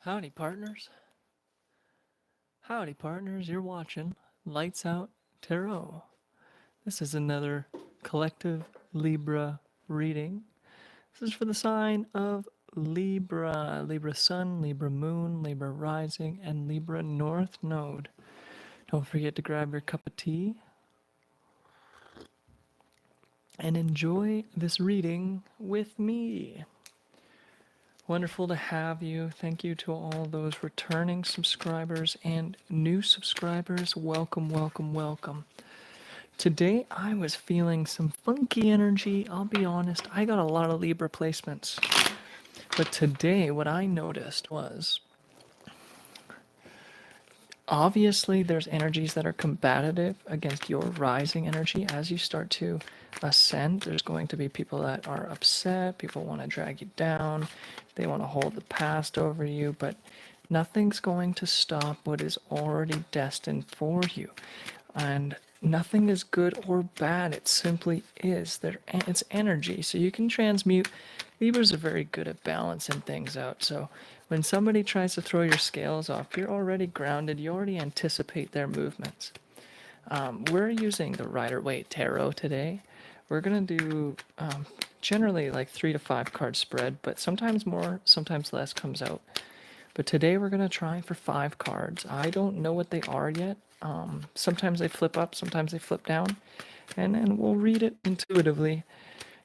Howdy, partners. Howdy, partners. You're watching Lights Out Tarot. This is another collective Libra reading. This is for the sign of Libra. Libra Sun, Libra Moon, Libra Rising, and Libra North Node. Don't forget to grab your cup of tea and enjoy this reading with me. Wonderful to have you. Thank you to all those returning subscribers and new subscribers. Welcome, welcome, welcome. Today I was feeling some funky energy. I'll be honest, I got a lot of Libra placements. But today what I noticed was obviously there's energies that are combative against your rising energy. As you start to ascend, there's going to be people that are upset, people want to drag you down, they want to hold the past over you, but nothing's going to stop what is already destined for you. And nothing is good or bad, it simply is. It's energy, so you can transmute. Libras are very good at balancing things out, so when somebody tries to throw your scales off, you're already grounded, you already anticipate their movements. We're using the Rider-Waite Tarot today. We're going to do generally like 3 to 5 card spread, but sometimes more, sometimes less comes out. But today we're going to try for 5 cards. I don't know what they are yet. Sometimes they flip up, sometimes they flip down. And then we'll read it intuitively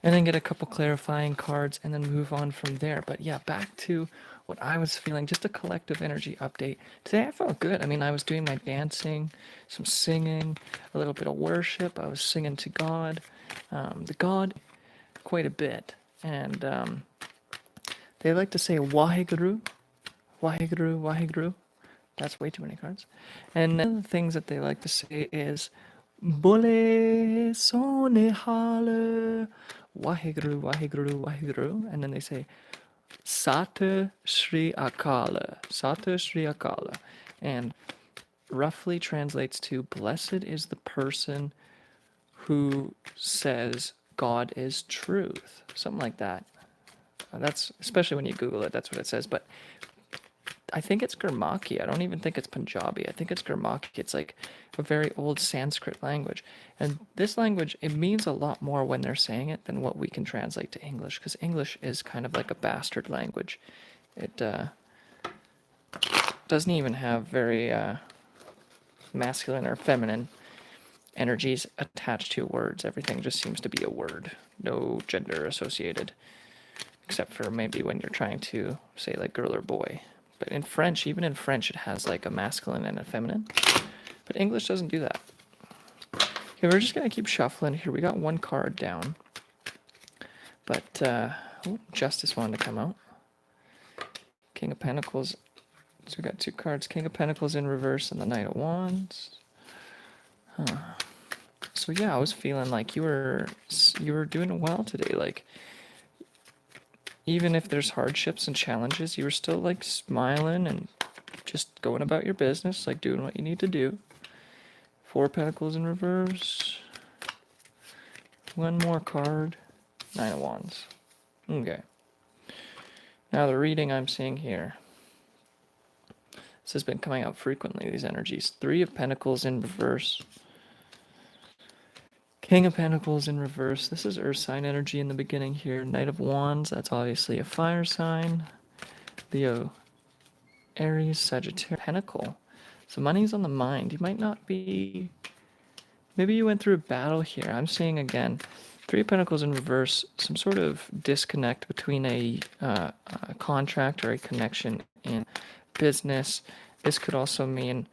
and then get a couple clarifying cards and then move on from there. But yeah, back to what I was feeling, just a collective energy update. Today I felt good. I mean, I was doing my dancing, some singing, a little bit of worship. I was singing to God, the God, quite a bit. And they like to say Waheguru, Waheguru, Waheguru. That's way too many cards. And one of the things that they like to say is Bole Sonehale Waheguru, Waheguru, Waheguru. And then they say Sata Shri Akala, Sata Shri Akala. And roughly translates to blessed is the person who says God is truth. Something like that. That's especially when you Google it, that's what it says. But I think it's Gurmukhi. I don't even think it's Punjabi. I think it's Gurmukhi. It's like a very old Sanskrit language. And this language, it means a lot more when they're saying it than what we can translate to English, because English is kind of like a bastard language. It doesn't even have very masculine or feminine energies attached to words. Everything just seems to be a word, no gender associated, except for maybe when you're trying to say like girl or boy. But in French, even in French, it has like a masculine and a feminine. But English doesn't do that. Okay, we're just going to keep shuffling here. We got 1 card down. But Justice wanted to come out. King of Pentacles. So we got 2 cards. King of Pentacles in reverse and the Knight of Wands. So yeah, I was feeling like you were doing well today. Like, even if there's hardships and challenges, you were still like smiling and just going about your business, like doing what you need to do. 4 Pentacles in reverse. 1 more card. 9 of Wands. Okay. Now the reading I'm seeing here. This has been coming out frequently, these energies. 3 of Pentacles in reverse. King of Pentacles in reverse. This is Earth sign energy in the beginning here. Knight of Wands, that's obviously a fire sign. Leo, Aries, Sagittarius, Pentacle. So money's on the mind. You might not be... Maybe you went through a battle here. I'm seeing again, 3 of Pentacles in reverse, some sort of disconnect between a contract or a connection in business. This could also mean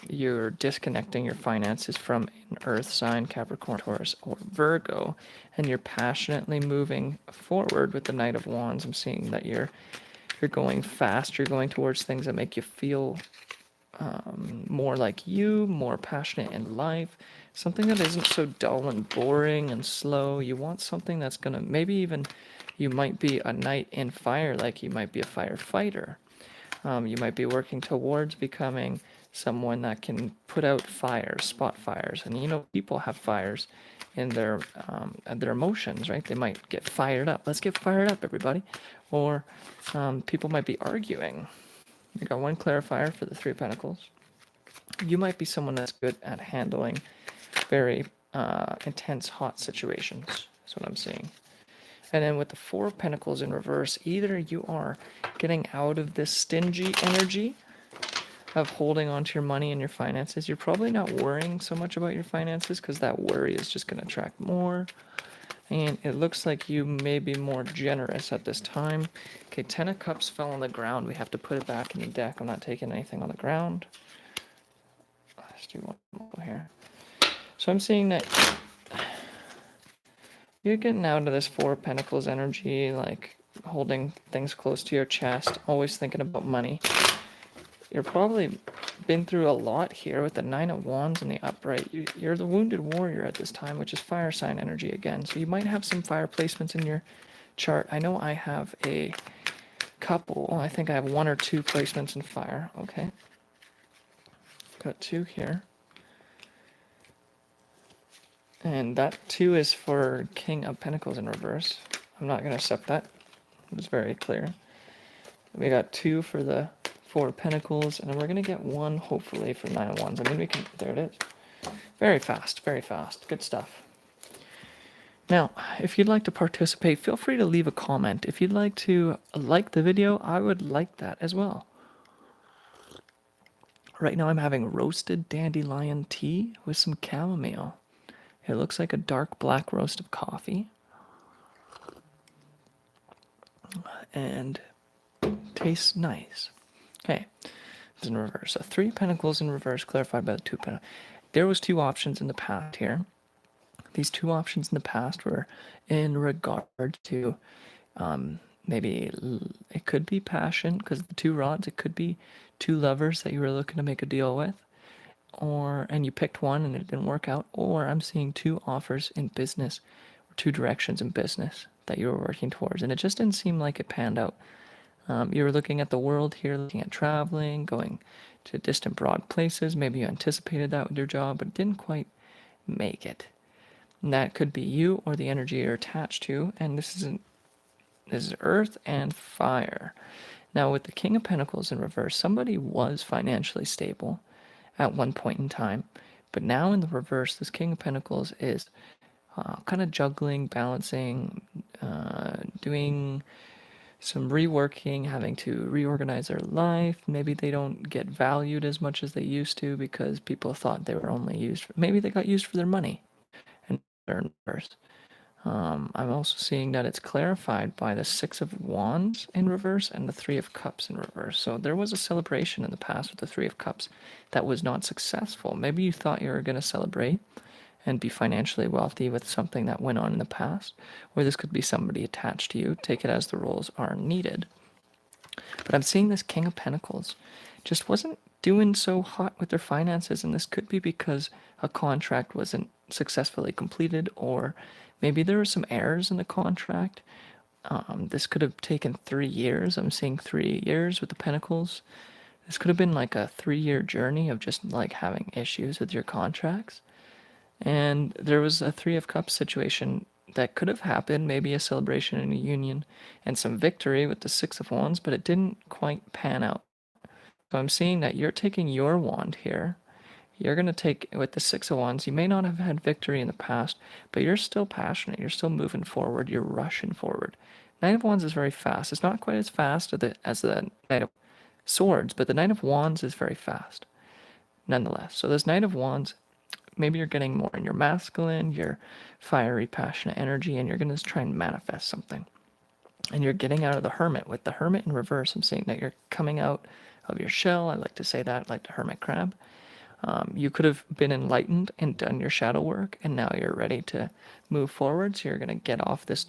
you're disconnecting your finances from an earth sign, Capricorn, Taurus, or Virgo, and you're passionately moving forward with the Knight of Wands. I'm seeing that you're going fast, you're going towards things that make you feel more like you, more passionate in life, something that isn't so dull and boring and slow. You want something that's gonna, maybe even you might be a knight in fire, like you might be a firefighter. You might be working towards becoming someone that can put out fires, spot fires. And you know, people have fires in their emotions, right? They might get fired up. Let's get fired up, everybody. Or people might be arguing. You got one clarifier for the Three of Pentacles. You might be someone that's good at handling very intense, hot situations. That's what I'm seeing. And then with the Four of Pentacles in reverse, either you are getting out of this stingy energy of holding on to your money and your finances. You're probably not worrying so much about your finances because that worry is just going to attract more. And it looks like you may be more generous at this time. Okay, Ten of Cups fell on the ground. We have to put it back in the deck. I'm not taking anything on the ground. Let's do one more here. So I'm seeing that you're getting out of this Four of Pentacles energy, like holding things close to your chest, always thinking about money. You're probably been through a lot here with the Nine of Wands and the upright. You're the wounded warrior at this time, which is fire sign energy again. So you might have some fire placements in your chart. I know I have a couple. I think I have one or two placements in fire. Okay. Got two here. And that two is for King of Pentacles in reverse. I'm not going to accept that. It's very clear. We got two for the Four of Pentacles, and then we're going to get one, hopefully, for Nine of Wands. I mean, we can... There it is. Very fast, very fast. Good stuff. Now, if you'd like to participate, feel free to leave a comment. If you'd like to like the video, I would like that as well. Right now I'm having roasted dandelion tea with some chamomile. It looks like a dark black roast of coffee. And tastes nice. Okay, it's in reverse. So Three Pentacles in reverse, clarified by the Two Pentacles. There was two options in the past here. These two options in the past were in regard to maybe it could be passion because the two rods. It could be two lovers that you were looking to make a deal with, and you picked one and it didn't work out. Or I'm seeing two offers in business, or two directions in business that you were working towards, and it just didn't seem like it panned out. You were looking at the world here, looking at traveling, going to distant, broad places. Maybe you anticipated that with your job, but didn't quite make it. And that could be you or the energy you're attached to. And this is earth and fire. Now, with the King of Pentacles in reverse, somebody was financially stable at one point in time. But now in the reverse, this King of Pentacles is kind of juggling, balancing, doing some reworking, having to reorganize their life. Maybe they don't get valued as much as they used to because people thought they were only used maybe they got used for their money and their numbers. I'm also seeing that it's clarified by the Six of Wands in reverse and the Three of Cups in reverse. So there was a celebration in the past with the Three of Cups that was not successful. Maybe you thought you were going to celebrate and be financially wealthy with something that went on in the past, or this could be somebody attached to you. Take it as the roles are needed. But I'm seeing this King of Pentacles just wasn't doing so hot with their finances, and this could be because a contract wasn't successfully completed, or maybe there were some errors in the contract. This could have taken 3 years. I'm seeing 3 years with the Pentacles. This could have been like a 3-year journey of just like having issues with your contracts. And there was a Three of Cups situation that could have happened, maybe a celebration in a union and some victory with the Six of Wands, but it didn't quite pan out. So I'm seeing that you're taking your wand here. You're going to take, with the Six of Wands, you may not have had victory in the past, but you're still passionate. You're still moving forward. You're rushing forward. Knight of Wands is very fast. It's not quite as fast as the Knight of Swords, but the Knight of Wands is very fast nonetheless. So this Knight of Wands, maybe you're getting more in your masculine, your fiery, passionate energy, and you're going to try and manifest something. And you're getting out of the Hermit. With the Hermit in reverse, I'm seeing that you're coming out of your shell. I like to say that, like the hermit crab. You could have been enlightened and done your shadow work, and now you're ready to move forward. So you're going to get off this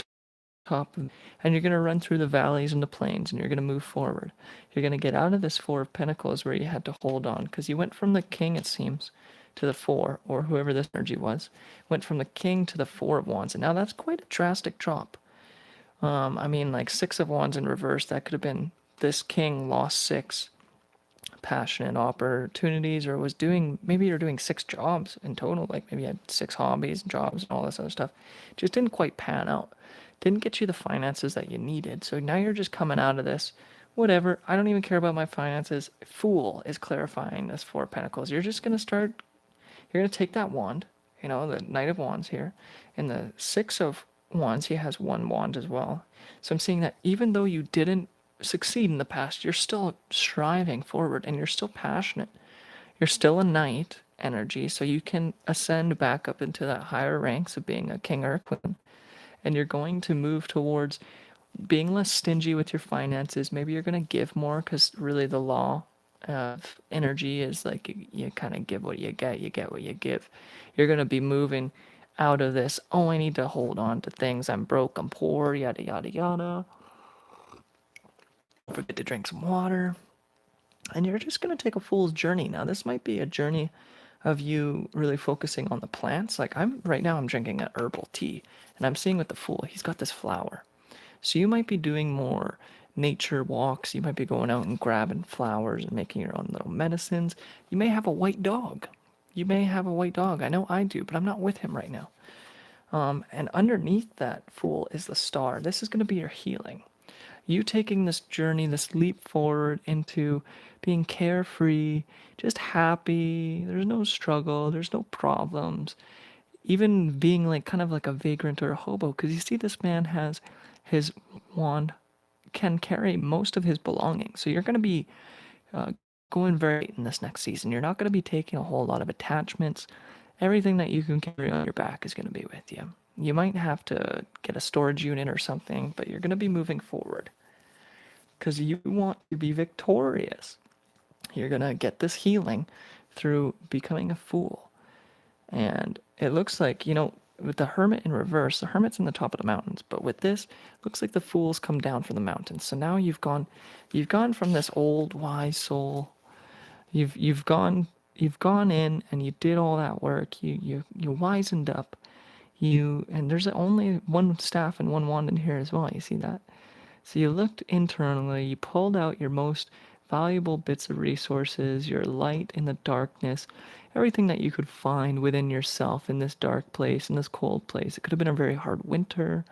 top, and you're going to run through the valleys and the plains, and you're going to move forward. You're going to get out of this Four of Pentacles where you had to hold on, because you went from the King, it seems, to the Four, or whoever this energy was, went from the King to the Four of Wands, and now that's quite a drastic drop. I mean, like Six of Wands in reverse, that could have been this King lost 6 passionate opportunities, or was doing, maybe you're doing 6 jobs in total, like maybe you had 6 hobbies and jobs and all this other stuff. Just didn't quite pan out. Didn't get you the finances that you needed. So now you're just coming out of this whatever. I don't even care about my finances. Fool is clarifying this Four of Pentacles. You're just gonna start. You're gonna take that wand. You know, the Knight of Wands here, and the Six of Wands. He has one wand as well. So I'm seeing that even though you didn't succeed in the past, you're still striving forward, and you're still passionate. You're still a knight energy, so you can ascend back up into that higher ranks of being a king or a queen. And you're going to move towards being less stingy with your finances. Maybe you're going to give more because really the law of energy is like you kind of give what you get what you give. You're going to be moving out of this, oh, I need to hold on to things. I'm broke, I'm poor, yada, yada, yada. Don't forget to drink some water. And you're just going to take a fool's journey. Now, this might be a journey of you really focusing on the plants. Like I'm right now, I'm drinking an herbal tea, and I'm seeing with the fool, he's got this flower. So you might be doing more nature walks. You might be going out and grabbing flowers and making your own little medicines. You may have a white dog. You may have a white dog. I know I do, but I'm not with him right now. And underneath that fool is the star. This is going to be your healing. You taking this journey, this leap forward into being carefree, just happy. There's no struggle, there's no problems. Even being like kind of like a vagrant or a hobo, because you see, this man has his wand, can carry most of his belongings. So you're going to be uh, going very in this next season. You're not going to be taking a whole lot of attachments. Everything that you can carry on your back is going to be with you. You might have to get a storage unit or something, but you're going to be moving forward because you want to be victorious. You're going to get this healing through becoming a fool. And it looks like, with the hermit in reverse, the hermit's in the top of the mountains, but with this, looks like the fools come down from the mountains. So now you've gone from this old wise soul. You've gone in and you did all that work. You wisened up. And there's only one staff and one wand in here as well. You see that? So you looked internally, you pulled out your most valuable bits of resources, your light in the darkness, everything that you could find within yourself in this dark place, in this cold place. It could have been a very hard winter,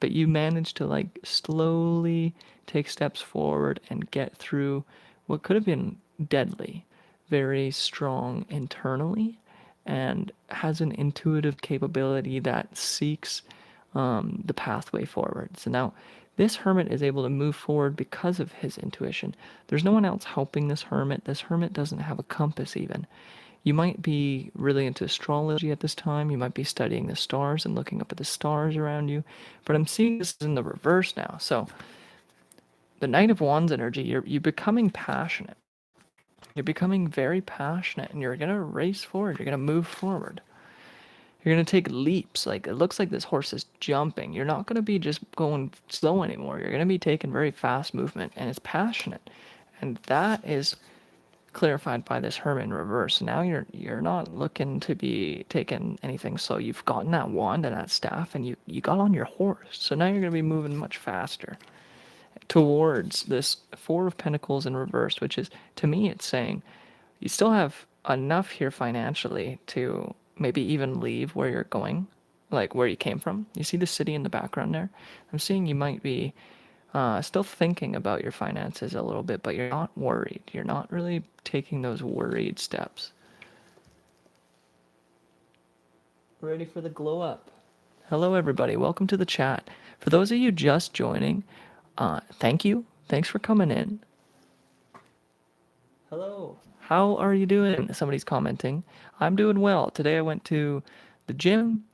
but you managed to like slowly take steps forward and get through what could have been deadly, very strong internally, and has an intuitive capability that seeks the pathway forward. So now this hermit is able to move forward because of his intuition. There's no one else helping this hermit. This hermit doesn't have a compass even. You might be really into astrology at this time. You might be studying the stars and looking up at the stars around you. But I'm seeing this in the reverse now. So the Knight of Wands energy, you're becoming passionate. You're becoming very passionate, and you're going to race forward. You're going to move forward. You're going to take leaps. Like, it looks like this horse is jumping. You're not going to be just going slow anymore. You're going to be taking very fast movement, and it's passionate. And that is clarified by this hermit in reverse. Now you're not looking to be taking anything slow. You've gotten that wand and that staff, and you got on your horse. So now you're going to be moving much faster towards this Four of Pentacles in reverse, which is, to me, it's saying you still have enough here financially to maybe even leave where you're going, like where you came from. You see the city in the background there? I'm seeing you might be still thinking about your finances a little bit, but you're not worried. You're not really taking those worried steps. Ready for the glow up. Hello, everybody. Welcome to the chat. For those of you just joining, thank you. Thanks for coming in. Hello. How are you doing? Somebody's commenting. I'm doing well. Today I went to the gym.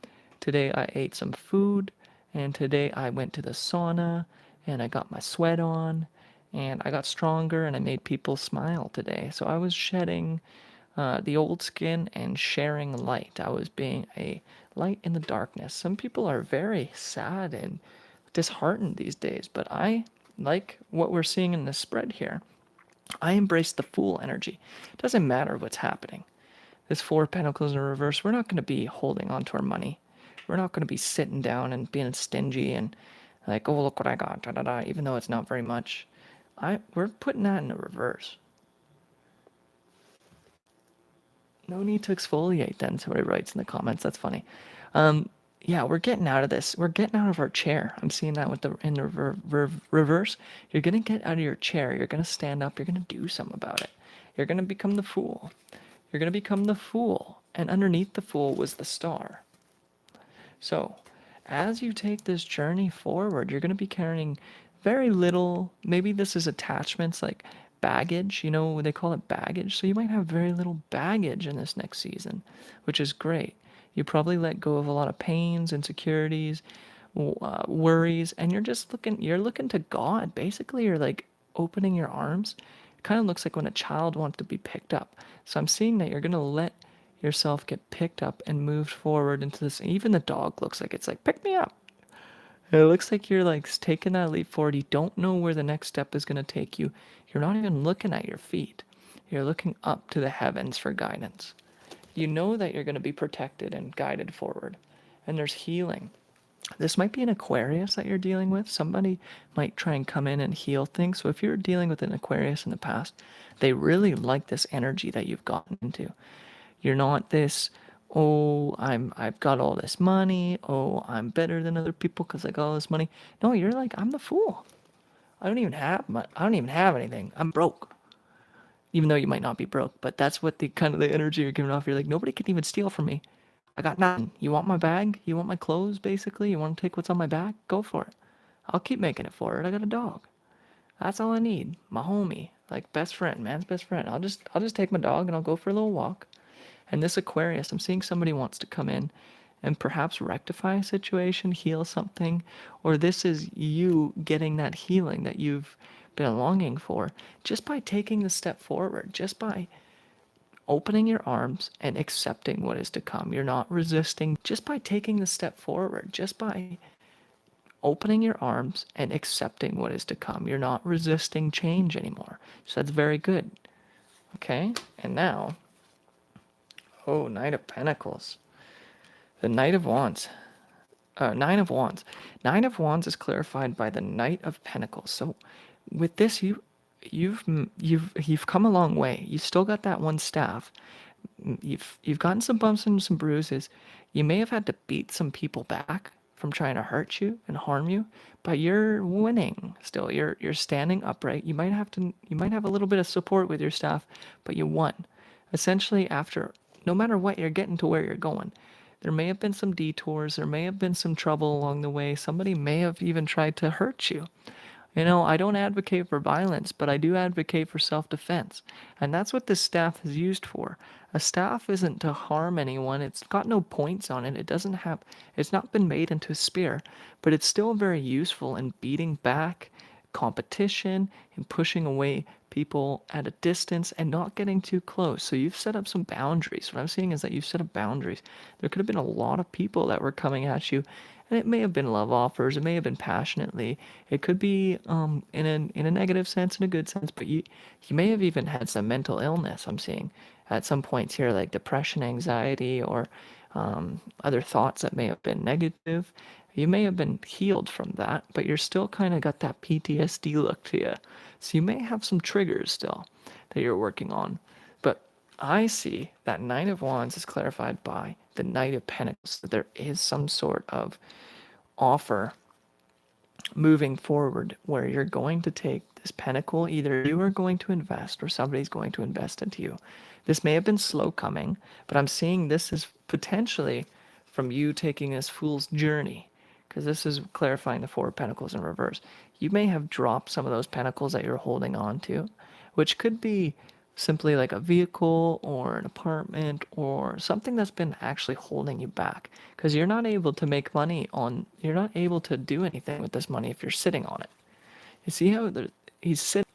Today I ate some food. And today I went to the sauna and I got my sweat on and I got stronger and I made people smile today. So I was shedding the old skin and sharing light. I was being a light in the darkness. Some people are very sad and disheartened these days, but I like what we're seeing in the spread here. I embrace the fool energy. It doesn't matter what's happening. This Four of Pentacles in reverse, we're not going to be holding on to our money. We're not going to be sitting down and being stingy and like, oh, look what I got, da, da, da, even though it's not very much. We're putting that in the reverse. No need to exfoliate then, somebody writes in the comments. That's funny. Yeah, we're getting out of this. We're getting out of our chair. I'm seeing that with the in the reverse. You're gonna get out of your chair. You're gonna stand up. You're gonna do something about it. You're gonna become the fool. You're gonna become the fool. And underneath the fool was the star. So, as you take this journey forward, you're going to be carrying very little. Maybe this is attachments like baggage, they call it baggage. So, you might have very little baggage in this next season, which is great. You probably let go of a lot of pains, insecurities, worries, and you're looking to God. Basically, you're like opening your arms. It kind of looks like when a child wants to be picked up. So, I'm seeing that you're going to let yourself get picked up and moved forward into this. Even the dog looks like it's like, pick me up. It looks like you're like taking that leap forward. You don't know where the next step is going to take you. You're not even looking at your feet. You're looking up to the heavens for guidance. You know that you're going to be protected and guided forward. And there's healing. This might be an Aquarius that you're dealing with. Somebody might try and come in and heal things. So if you're dealing with an Aquarius in the past, they really like this energy that you've gotten into. You're not this, oh, I've got all this money. Oh, I'm better than other people because I got all this money. No, you're like, I'm the fool. I don't even have anything. I'm broke. Even though you might not be broke, but that's what the kind of the energy you're giving off. You're like, nobody can even steal from me. I got nothing. You want my bag? You want my clothes, basically? You want to take what's on my back? Go for it. I'll keep making it for it. I got a dog. That's all I need. My homie. Like best friend, man's best friend. I'll just take my dog and I'll go for a little walk. And this Aquarius, I'm seeing somebody wants to come in and perhaps rectify a situation, heal something, or this is you getting that healing that you've been longing for just by taking the step forward, just by opening your arms and accepting what is to come. You're not resisting just by taking the step forward, just by opening your arms and accepting what is to come. You're not resisting change anymore. So that's very good. Okay? And now, oh, Knight of Pentacles. The Knight of Wands. Nine of Wands. Nine of Wands is clarified by the Knight of Pentacles. So with this, you've come a long way. You've still got that one staff. You've gotten some bumps and some bruises. You may have had to beat some people back from trying to hurt you and harm you, but you're winning still. You're standing upright. You might have a little bit of support with your staff, but you won. Essentially, after no matter what, you're getting to where you're going. There may have been some detours, there may have been some trouble along the way. Somebody may have even tried to hurt you. I don't advocate for violence, but I do advocate for self defense. And that's what this staff is used for. A staff isn't to harm anyone, it's got no points on it. It's not been made into a spear, but it's still very useful in beating back competition and pushing away people at a distance and not getting too close. So you've set up some boundaries. What I'm seeing is that you've set up boundaries. There could have been a lot of people that were coming at you, and it may have been love offers. It may have been passionately. It could be in a negative sense, in a good sense. But you may have even had some mental illness. I'm seeing at some points here, like depression, anxiety, or other thoughts that may have been negative. You may have been healed from that, but you're still kind of got that PTSD look to you. So you may have some triggers still that you're working on. But I see that Knight of Wands is clarified by the Knight of Pentacles. That there is some sort of offer moving forward where you're going to take this pentacle. Either you are going to invest or somebody's going to invest into you. This may have been slow coming, but I'm seeing this is potentially from you taking this fool's journey, because this is clarifying the Four of Pentacles in reverse. You may have dropped some of those pentacles that you're holding on to, which could be simply like a vehicle or an apartment or something that's been actually holding you back, because you're not able to do anything with this money if you're sitting on it. You see how he's sitting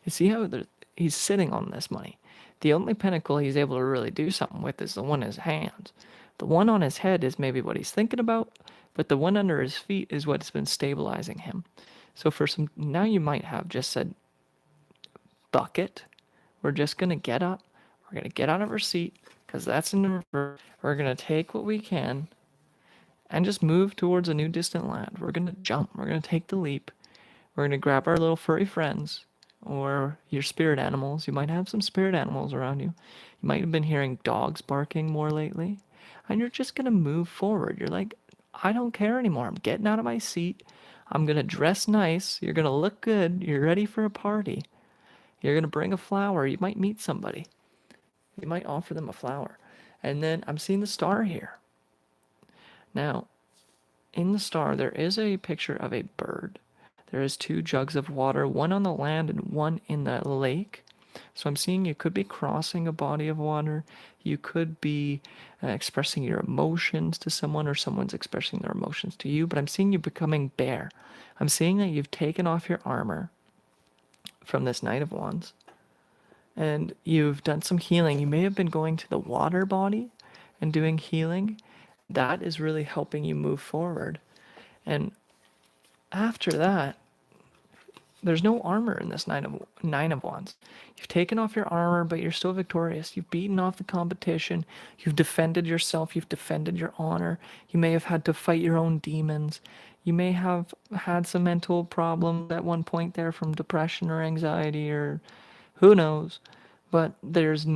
you see how he's sitting on this money. The only pentacle he's able to really do something with is the one in his hands. The one on his head is maybe what he's thinking about, but the one under his feet is what's been stabilizing him. So now you might have just said, bucket. We're just going to get up. We're going to get out of our seat because that's in the reverse. We're going to take what we can and just move towards a new distant land. We're going to jump. We're going to take the leap. We're going to grab our little furry friends or your spirit animals. You might have some spirit animals around you. You might have been hearing dogs barking more lately. And you're just going to move forward. You're like, I don't care anymore. I'm getting out of my seat. I'm going to dress nice. You're going to look good. You're ready for a party. You're going to bring a flower. You might meet somebody. You might offer them a flower. And then I'm seeing the star here. Now, in the star, there is a picture of a bird. There is two jugs of water, one on the land and one in the lake. So I'm seeing you could be crossing a body of water. You could be expressing your emotions to someone, or someone's expressing their emotions to you. But I'm seeing you becoming bare. I'm seeing that you've taken off your armor from this Knight of Wands, and you've done some healing. You may have been going to the water body and doing healing. That is really helping you move forward. And after that, there's no armor in this nine of wands. You've taken off your armor, but you're still victorious. You've beaten off the competition. You've defended yourself. You've defended your honor. You may have had to fight your own demons. You may have had some mental problems at one point there from depression or anxiety, or who knows. But there's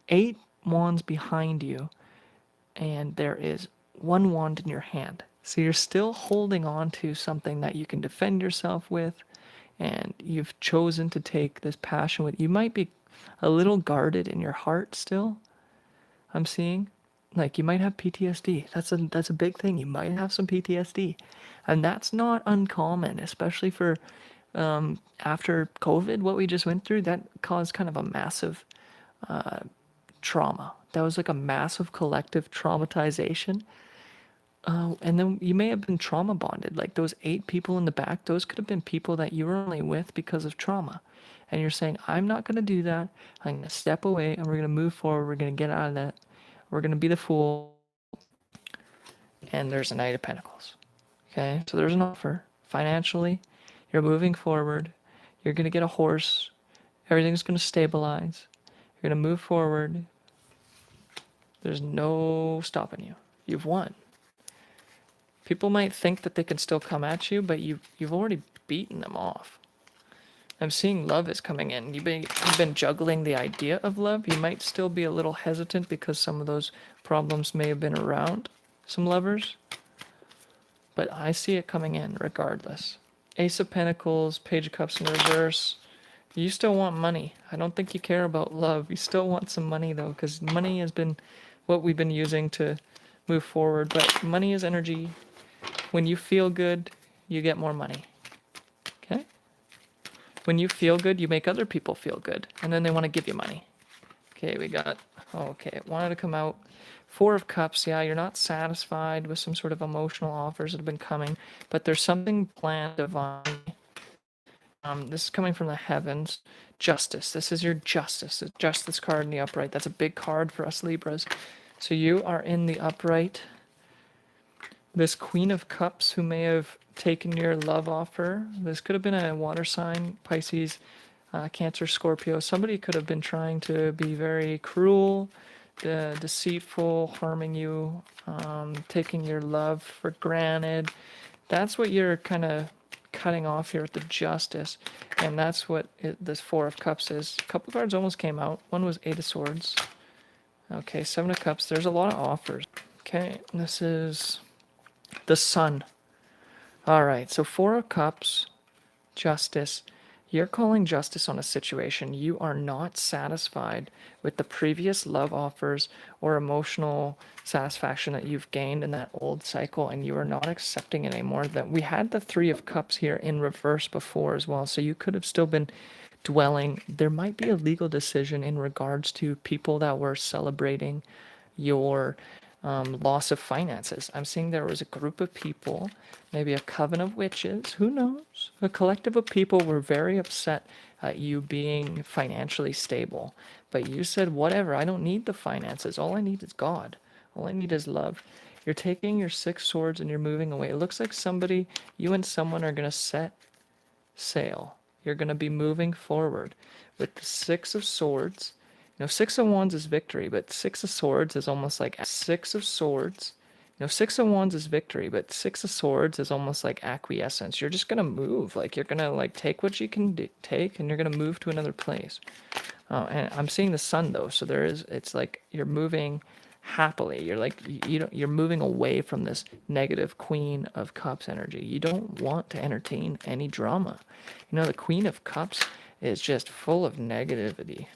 8 wands behind you, and there is 1 wand in your hand. So you're still holding on to something that you can defend yourself with, and you've chosen to take this passion with. You might be a little guarded in your heart still. I'm seeing, like, you might have PTSD. That's a big thing. You might have some PTSD, and that's not uncommon, especially for after COVID. What we just went through, that caused kind of a massive trauma. That was like a massive collective traumatization. And then you may have been trauma bonded. Like those 8 people in the back, those could have been people that you were only with because of trauma. And you're saying, I'm not going to do that. I'm going to step away and we're going to move forward. We're going to get out of that. We're going to be the fool. And there's a Knight of Pentacles. Okay, so there's an offer. Financially, you're moving forward. You're going to get a horse. Everything's going to stabilize. You're going to move forward. There's no stopping you. You've won. People might think that they can still come at you, but you've already beaten them off. I'm seeing love is coming in. You've been juggling the idea of love. You might still be a little hesitant because some of those problems may have been around some lovers. But I see it coming in regardless. Ace of Pentacles, Page of Cups in reverse. You still want money. I don't think you care about love. You still want some money though, because money has been what we've been using to move forward. But money is energy. When you feel good, you get more money. Okay? When you feel good, you make other people feel good. And then they want to give you money. Okay, we got, okay, it wanted to come out. 4 of Cups, yeah, you're not satisfied with some sort of emotional offers that have been coming, but there's something planned divine. This is coming from the heavens. Justice. This is your justice. The justice card in the upright. That's a big card for us Libras. So you are in the upright. This Queen of Cups who may have taken your love offer. This could have been a water sign, Pisces, Cancer, Scorpio. Somebody could have been trying to be very cruel, deceitful, harming you, taking your love for granted. That's what you're kind of cutting off here with the Justice. And that's what this 4 of Cups is. A couple cards almost came out. One was 8 of Swords. Okay, 7 of Cups. There's a lot of offers. Okay, this is the Sun. All right, so 4 of Cups, Justice. You're calling justice on a situation. You are not satisfied with the previous love offers or emotional satisfaction that you've gained in that old cycle, and you are not accepting it anymore. That we had the 3 of Cups here in reverse before as well, so you could have still been dwelling. There might be a legal decision in regards to people that were celebrating your loss of finances. I'm seeing there was a group of people, maybe a coven of witches, who knows? A collective of people were very upset at you being financially stable. But you said, whatever, I don't need the finances. All I need is God. All I need is love. You're taking your 6 swords and you're moving away. It looks like somebody, you and someone are going to set sail. You're going to be moving forward with the 6 of swords. You know, 6 of wands is victory, but 6 of swords is almost like 6 of swords. You know, 6 of wands is victory, but 6 of swords is almost like acquiescence. You're just gonna move, like you're gonna like take what you can take, and you're gonna move to another place. And I'm seeing the Sun though, so it's like you're moving happily. You're like, you don't, you're moving away from this negative Queen of Cups energy. You don't want to entertain any drama. You know, the Queen of Cups is just full of negativity.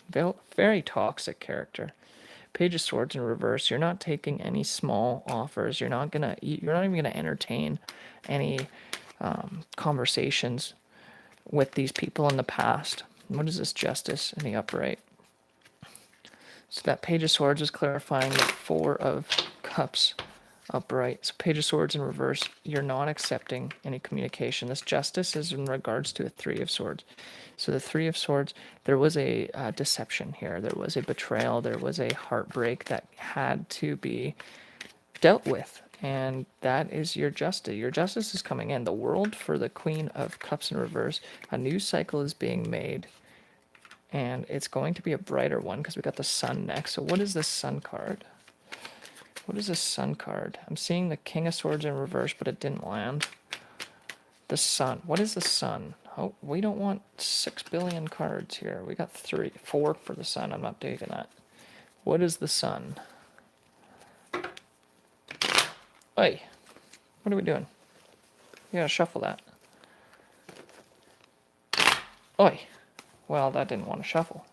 Very toxic character. Page of Swords in reverse. You're not taking any small offers. You're not even gonna entertain any conversations with these people in the past. What is this Justice in the upright? So that Page of Swords is clarifying the Four of Cups upright. So Page of Swords in reverse, you're not accepting any communication. This Justice is in regards to a Three of Swords. So the Three of Swords, there was a deception here. There was a betrayal. There was a heartbreak that had to be dealt with. And that is your justice. Your justice is coming in. The world for the Queen of Cups in reverse. A new cycle is being made. And it's going to be a brighter one because we got the Sun next. So what is this Sun card? What is this Sun card? I'm seeing the King of Swords in reverse, but it didn't land. The Sun. What is the Sun? Oh, we don't want 6 billion cards here. We got 4 for the Sun. I'm not taking that. What is the Sun? Oi, what are we doing? You gotta shuffle that. Oi. Well, that didn't want to shuffle.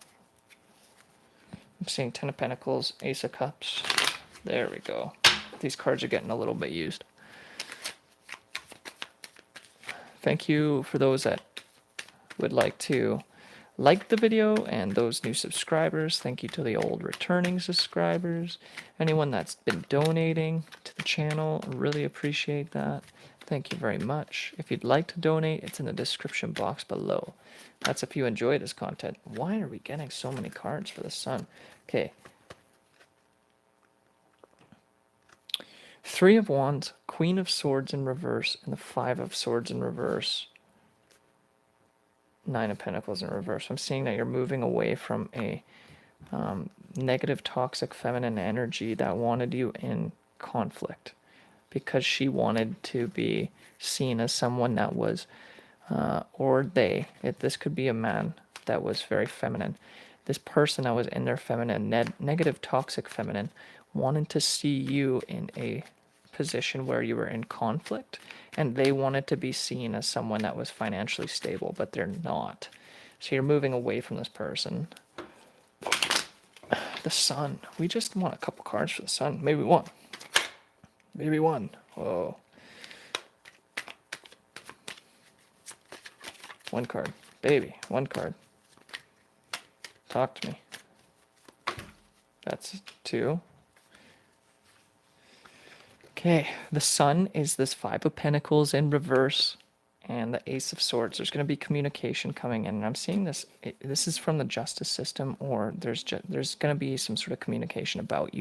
I'm seeing 10 of Pentacles, Ace of Cups. There we go. These cards are getting a little bit used. Thank you for those that would like to like the video and those new subscribers. Thank you to the old returning subscribers. Anyone that's been donating to the channel, really appreciate that. Thank you very much. If you'd like to donate, it's in the description box below. That's if you enjoy this content. Why are we getting so many cards for the Sun? Okay. Three of Wands, Queen of Swords in reverse, and the Five of Swords in reverse. Nine of Pentacles in reverse. I'm seeing that you're moving away from a negative, toxic, feminine energy that wanted you in conflict because she wanted to be seen as someone that was, this could be a man that was very feminine. This person that was in their feminine, negative, toxic, feminine, wanted to see you in a position where you were in conflict, and they wanted to be seen as someone that was financially stable, but they're not. So you're moving away from this person. The Sun. We just want a couple cards for the Sun. Maybe one. Maybe one. Whoa. One card. Baby. One card. Talk to me. That's 2. Okay, the Sun is this Five of Pentacles in reverse and the Ace of Swords. There's going to be communication coming in, and I'm seeing this. This is from the justice system, or there's going to be some sort of communication about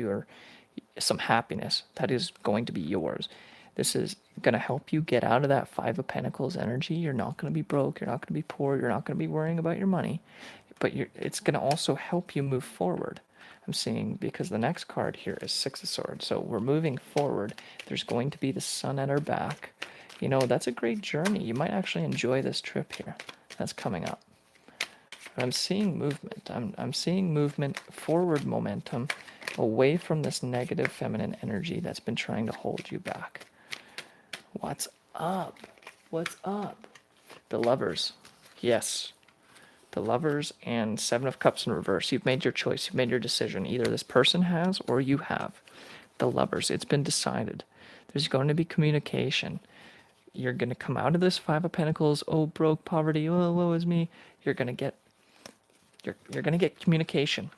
some happiness that is going to be yours. This is going to help you get out of that Five of Pentacles energy. You're not going to be broke. You're not going to be poor. You're not going to be worrying about your money, but it's going to also help you move forward. I'm seeing, because the next card here is Six of Swords. So we're moving forward. There's going to be the Sun at our back. You know, that's a great journey. You might actually enjoy this trip here that's coming up. But I'm seeing movement. I'm seeing movement, forward momentum, away from this negative feminine energy that's been trying to hold you back. What's up? What's up? The Lovers. Yes. The Lovers and Seven of Cups in reverse. You've made your choice. You've made your decision. Either this person has or you have. The Lovers. It's been decided. There's going to be communication. You're going to come out of this Five of Pentacles. Oh, broke, poverty. Oh, woe is me. You're going to get communication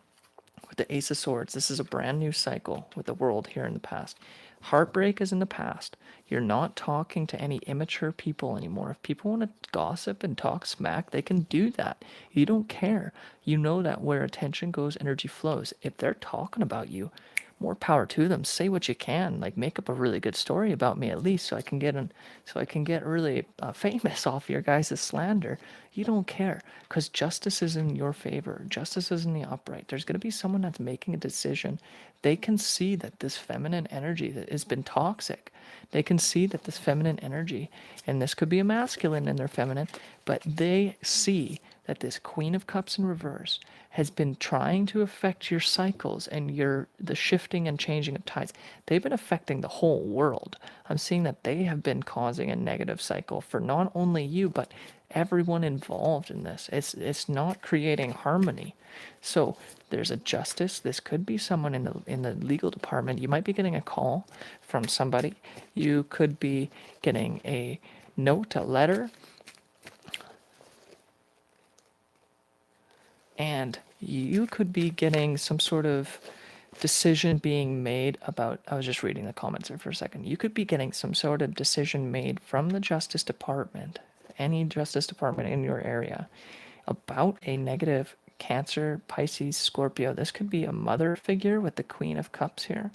with the Ace of Swords. This is a brand new cycle with the world here in the past. Heartbreak is in the past. You're not talking to any immature people anymore. If people want to gossip and talk smack, they can do that. You don't care. You know that where attention goes, energy flows. If they're talking about you, more power to them. Say what you can. Like, make up a really good story about me at least, so I can get really famous off your guys' slander. You don't care, because justice is in your favor. Justice is in the upright. There's going to be someone that's making a decision. They can see that this feminine energy that has been toxic. They can see that this feminine energy, and this could be a masculine in their feminine, but they see that this Queen of Cups in reverse has been trying to affect your cycles and the shifting and changing of tides. They've been affecting the whole world. I'm seeing that they have been causing a negative cycle for not only you but everyone involved in this. It's not creating harmony. So there's a justice. This could be someone in the legal department. You might be getting a call from somebody. You could be getting a note, a letter, and you could be getting some sort of decision being made about. I was just reading the comments there for a second. You could be getting some sort of decision made from the Justice Department, any Justice Department in your area, about a negative Cancer, Pisces, Scorpio. This could be a mother figure with the Queen of Cups here.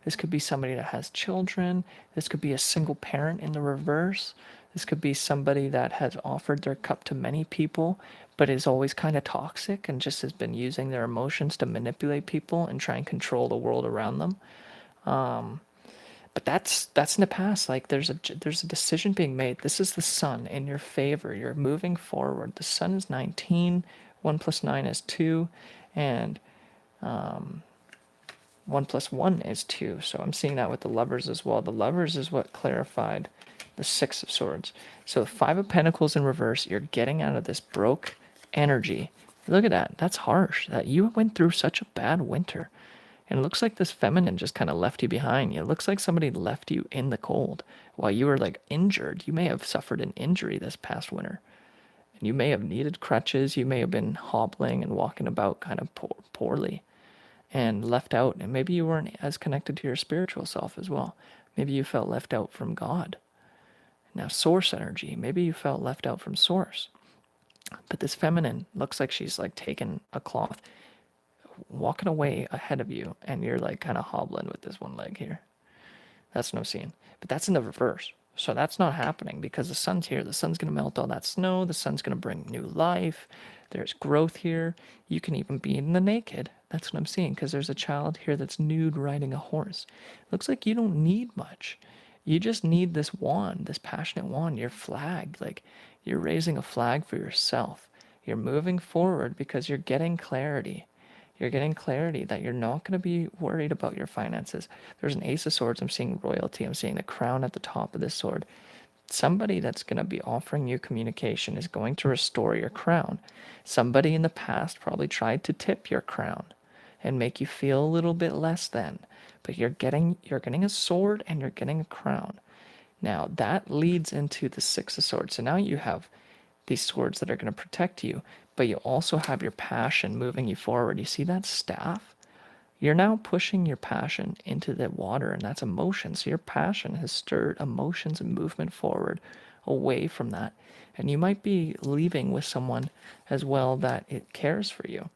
This could be somebody that has children. This could be a single parent in the reverse. This could be somebody that has offered their cup to many people, but is always kind of toxic and just has been using their emotions to manipulate people and try and control the world around them. But that's in the past. Like there's a decision being made. This is the sun in your favor. You're moving forward. The sun is 19. 1 plus 9 is 2, and 1 plus 1 is 2. So I'm seeing that with the lovers as well. The lovers is what clarified the 6 of swords. So 5 of pentacles in reverse, you're getting out of this broke energy. Look at that. That's harsh. That you went through such a bad winter. And it looks like this feminine just kind of left you behind. It looks like somebody left you in the cold while you were like injured. You may have suffered an injury this past winter. And you may have needed crutches. You may have been hobbling and walking about kind of poorly and left out. And maybe you weren't as connected to your spiritual self as well. Maybe you felt left out from God. Now, source energy. Maybe you felt left out from source. But this feminine looks like she's like taking a cloth, walking away ahead of you, and you're like kind of hobbling with this one leg here. That's no scene. But that's in the reverse. So that's not happening because the sun's here. The sun's going to melt all that snow. The sun's going to bring new life. There's growth here. You can even be in the naked. That's what I'm seeing because there's a child here that's nude riding a horse. Looks like you don't need much. You just need this wand, this passionate wand, your flag. Like you're raising a flag for yourself. You're moving forward because you're getting clarity. You're getting clarity that you're not going to be worried about your finances. There's an Ace of Swords. I'm seeing royalty. I'm seeing the crown at the top of this sword. Somebody that's going to be offering you communication is going to restore your crown. Somebody in the past probably tried to tip your crown and make you feel a little bit less than. But you're getting a sword and you're getting a crown. Now that leads into the Six of Swords. So now you have these swords that are going to protect you, but you also have your passion moving you forward. You see that staff? You're now pushing your passion into the water, and that's emotion. So your passion has stirred emotions and movement forward away from that. And you might be leaving with someone as well that it cares for you.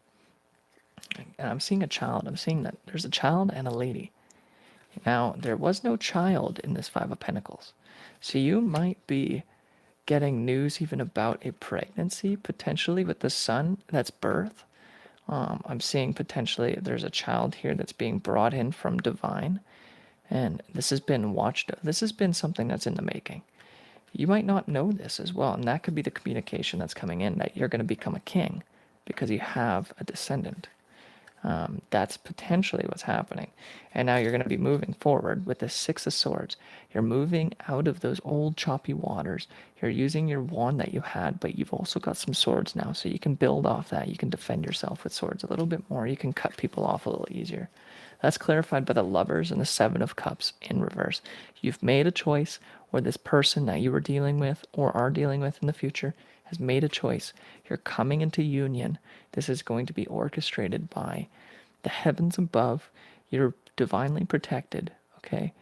And I'm seeing a child. I'm seeing that there's a child and a lady. Now, there was no child in this Five of Pentacles. So you might be getting news even about a pregnancy, potentially with the sun, that's birth. I'm seeing potentially there's a child here that's being brought in from divine. And this has been watched. This has been something that's in the making. You might not know this as well. And that could be the communication that's coming in, that you're going to become a king because you have a descendant. That's potentially what's happening. And now you're going to be moving forward with the Six of Swords. You're moving out of those old choppy waters. You're using your wand that you had, but you've also got some swords now, so you can build off that. You can defend yourself with swords a little bit more. You can cut people off a little easier. That's clarified by the Lovers and the Seven of Cups in reverse. You've made a choice, or this person that you were dealing with or are dealing with in the future has made a choice. You're coming into union. This is going to be orchestrated by the heavens above. You're divinely protected, okay?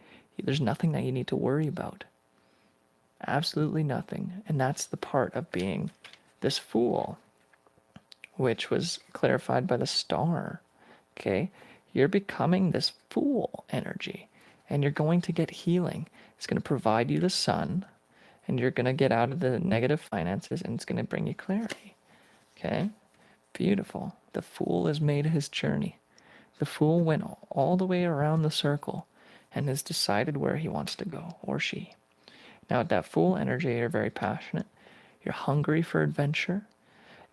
There's nothing that you need to worry about. Absolutely nothing. And that's the part of being this Fool, which was clarified by the Star, okay? You're becoming this Fool energy, and you're going to get healing. It's going to provide you the sun, and you're going to get out of the negative finances, and it's going to bring you clarity, okay? Beautiful. The Fool has made his journey. The Fool went all the way around the circle and has decided where he wants to go, or she. Now, at that Fool energy, you're very passionate. You're hungry for adventure.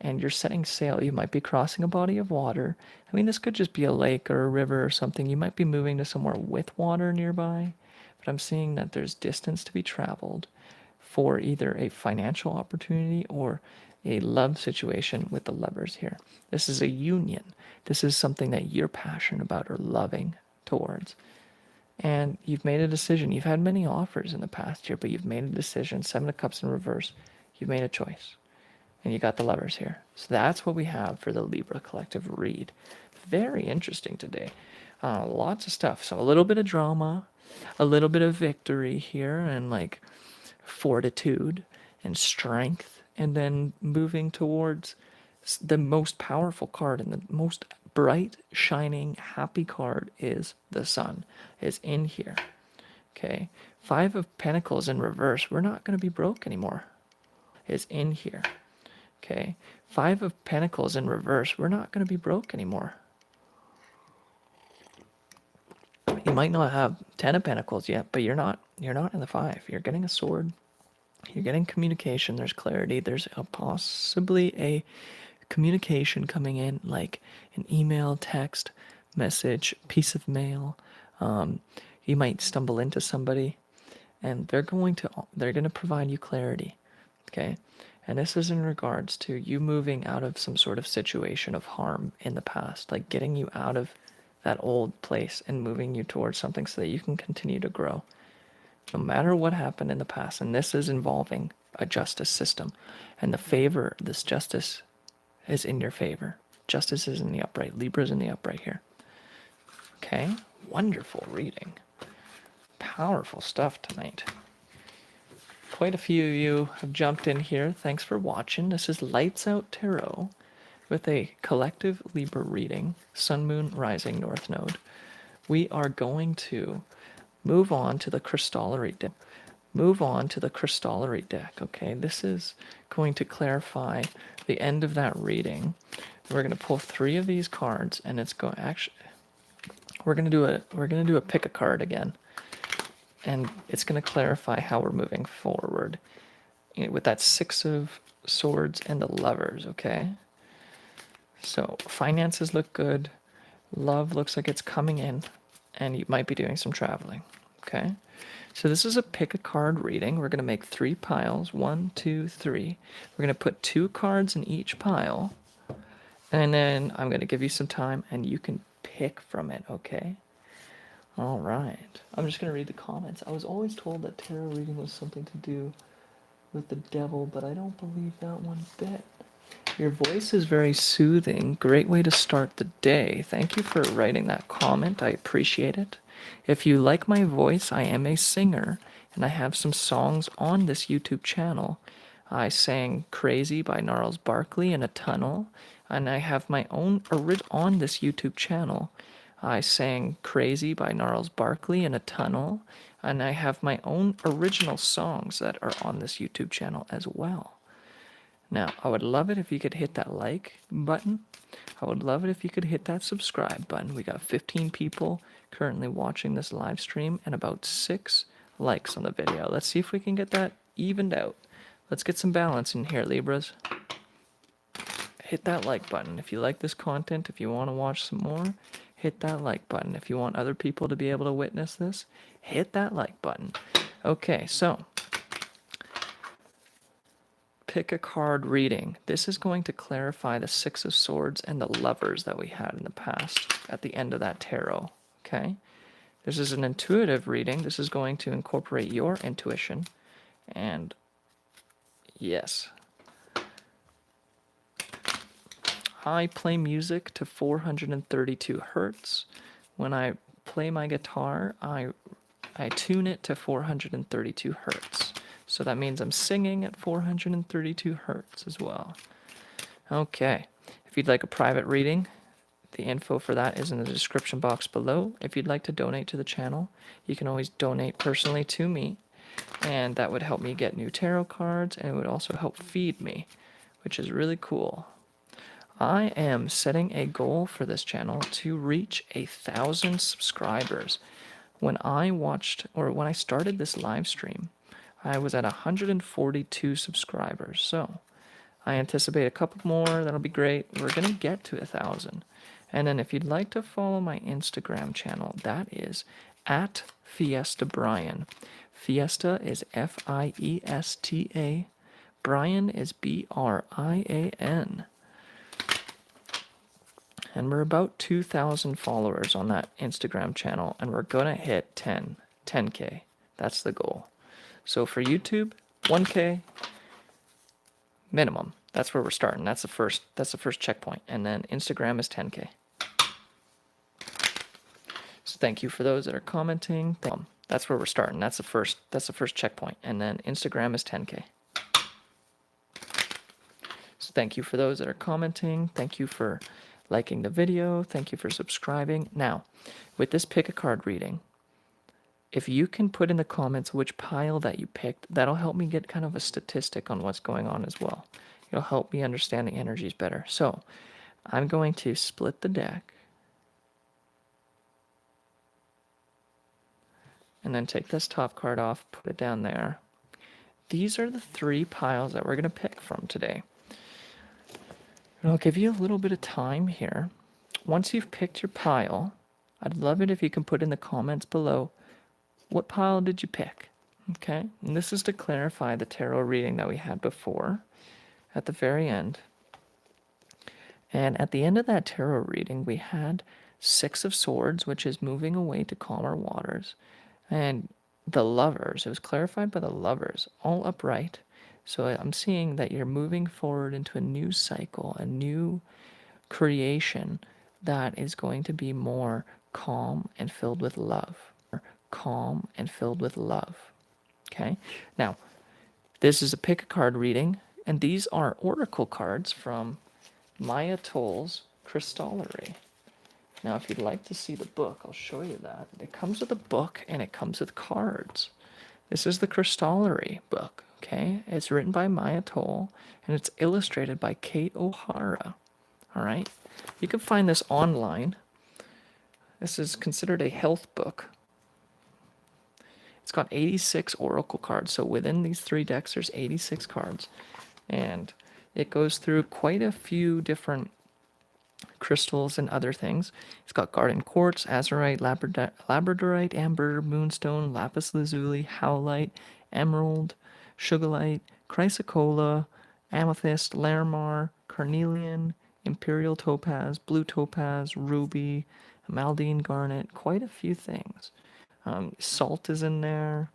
and you're setting sail. You might be crossing a body of water. I mean, this could just be a lake or a river or something. You might be moving to somewhere with water nearby, but I'm seeing that there's distance to be traveled for either a financial opportunity or a love situation with the lovers here. This is a union. This is something that you're passionate about or loving towards. And you've made a decision. You've had many offers in the past year, but you've made a decision. Seven of Cups in reverse. You've made a choice. And you got the lovers here. So that's what we have for the Libra collective read. Very interesting today. Lots of stuff. So a little bit of drama, a little bit of victory here, and like fortitude and strength, and then moving towards the most powerful card and the most bright, shining, happy card is the Sun, is in here. Okay, Five of Pentacles in reverse. We're not going to be broke anymore. Is in here. Okay, Five of Pentacles in reverse. We're not going to be broke anymore. You might not have Ten of Pentacles yet, but you're not in the five. You're getting a sword. You're getting communication. There's clarity. There's possibly a communication coming in, like an email, text, message, piece of mail. You might stumble into somebody, and they're going to provide you clarity. Okay, and this is in regards to you moving out of some sort of situation of harm in the past, like getting you out of that old place and moving you towards something so that you can continue to grow no matter what happened in the past. And this is involving a justice system, and the favor, this justice is in your favor. Justice is in the upright. Libra's in the upright here. Okay, wonderful reading. Powerful stuff tonight. Quite a few of you have jumped in here. Thanks for watching. This is Lights Out Tarot with a collective Libra reading, Sun, Moon, Rising, North Node. We are going to move on to the crystallary deck. Okay, this is going to clarify the end of that reading. We're going to pull three of these cards, and it's going actually. We're going to do a pick a card again, and it's going to clarify how we're moving forward with that Six of Swords and the Lovers. Okay. So finances look good, love looks like it's coming in, and you might be doing some traveling. Okay. So this is a pick a card reading. We're going to make 3 piles. 1, 2, 3. We're going to put 2 cards in each pile. And then I'm going to give you some time and you can pick from it, okay? All right. I'm just going to read the comments. I was always told that tarot reading was something to do with the devil, but I don't believe that one bit. Your voice is very soothing. Great way to start the day. Thank you for writing that comment. I appreciate it. If you like my voice, I am a singer, and I have some songs on this YouTube channel. I sang Crazy by Gnarls Barkley in a tunnel, and I have my own on this YouTube channel. I sang Crazy by Gnarls Barkley in a tunnel, and I have my own original songs that are on this YouTube channel as well. Now, I would love it if you could hit that like button. I would love it if you could hit that subscribe button. We got 15 people currently watching this live stream and about 6 likes on the video. Let's see if we can get that evened out. Let's get some balance in here, Libras. Hit that like button. If you like this content, if you want to watch some more, hit that like button. If you want other people to be able to witness this, hit that like button. Okay, so pick a card reading. This is going to clarify the Six of Swords and the Lovers that we had in the past at the end of that tarot. Okay? This is an intuitive reading. This is going to incorporate your intuition. And yes, I play music to 432 hertz. When I play my guitar, I tune it to 432 hertz. So that means I'm singing at 432 hertz as well. Okay, if you'd like a private reading, the info for that is in the description box below. If you'd like to donate to the channel, you can always donate personally to me, and that would help me get new tarot cards, and it would also help feed me, which is really cool. I am setting a goal for this channel to reach 1,000 subscribers. When I started this live stream, I was at 142 subscribers. So I anticipate a couple more. That'll be great. We're going to get to 1,000. And then if you'd like to follow my Instagram channel, that is at Fiesta Brian. Fiesta is Fiesta. Brian is Brian. And we're about 2,000 followers on that Instagram channel, and we're going to hit 10K. That's the goal. So for YouTube, 1K minimum. That's where we're starting. That's the first checkpoint. And then Instagram is 10K. So thank you for those that are commenting. That's where we're starting. That's the first checkpoint. And then Instagram is 10K. So thank you for those that are commenting. Thank you for liking the video. Thank you for subscribing. Now, with this pick a card reading, if you can put in the comments which pile that you picked, that'll help me get kind of a statistic on what's going on as well. It'll help me understand the energies better. So I'm going to split the deck and then take this top card off, put it down there. These are the 3 piles that we're going to pick from today. And I'll give you a little bit of time here. Once you've picked your pile, I'd love it if you can put in the comments below, what pile did you pick? Okay, and this is to clarify the tarot reading that we had before at the very end. And at the end of that tarot reading, we had 6 of Swords, which is moving away to calmer waters. And the Lovers, it was clarified by the Lovers, all upright. So I'm seeing that you're moving forward into a new cycle, a new creation that is going to be more calm and filled with love. Calm and filled with love. Okay? Now, this is a pick a card reading, and these are oracle cards from Maya Toll's Crystallery. Now, if you'd like to see the book, I'll show you that. It comes with a book and it comes with cards. This is the Crystallery book, okay? It's written by Maya Toll and it's illustrated by Kate O'Hara. All right? You can find this online. This is considered a health book. It's got 86 oracle cards. So within these 3 decks, there's 86 cards. And it goes through quite a few different crystals and other things. It's got garden quartz, azurite, labradorite, amber, moonstone, lapis lazuli, howlite, emerald, sugarlite, chrysocolla, amethyst, larimar, carnelian, imperial topaz, blue topaz, ruby, maldine garnet, quite a few things. Salt is in there,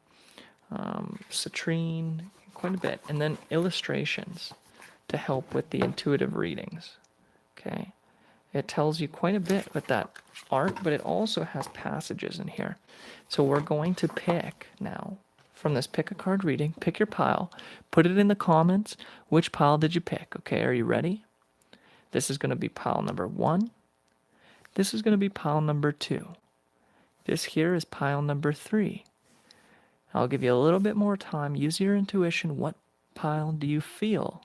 citrine, quite a bit. And then illustrations to help with the intuitive readings. Okay. It tells you quite a bit with that art, but it also has passages in here. So we're going to pick now from this pick a card reading, pick your pile, put it in the comments. Which pile did you pick? Okay, are you ready? This is going to be pile number 1. This is going to be pile number 2. This here is pile number 3. I'll give you a little bit more time. Use your intuition. What pile do you feel?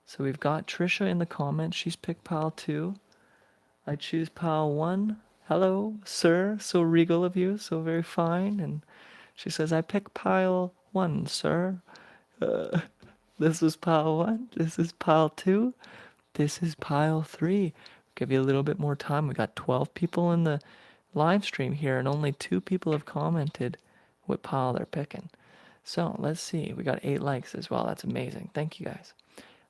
So we've got Trisha in the comments. She's picked pile 2. I choose pile 1. Hello, sir. So regal of you. So very fine. And she says, I pick pile 1, sir. This is pile 1. This is pile 2. This is pile 3. Give you a little bit more time. We got 12 people in the live stream here, and only 2 people have commented what pile they're picking. So let's see. We got 8 likes as well. That's amazing. Thank you guys.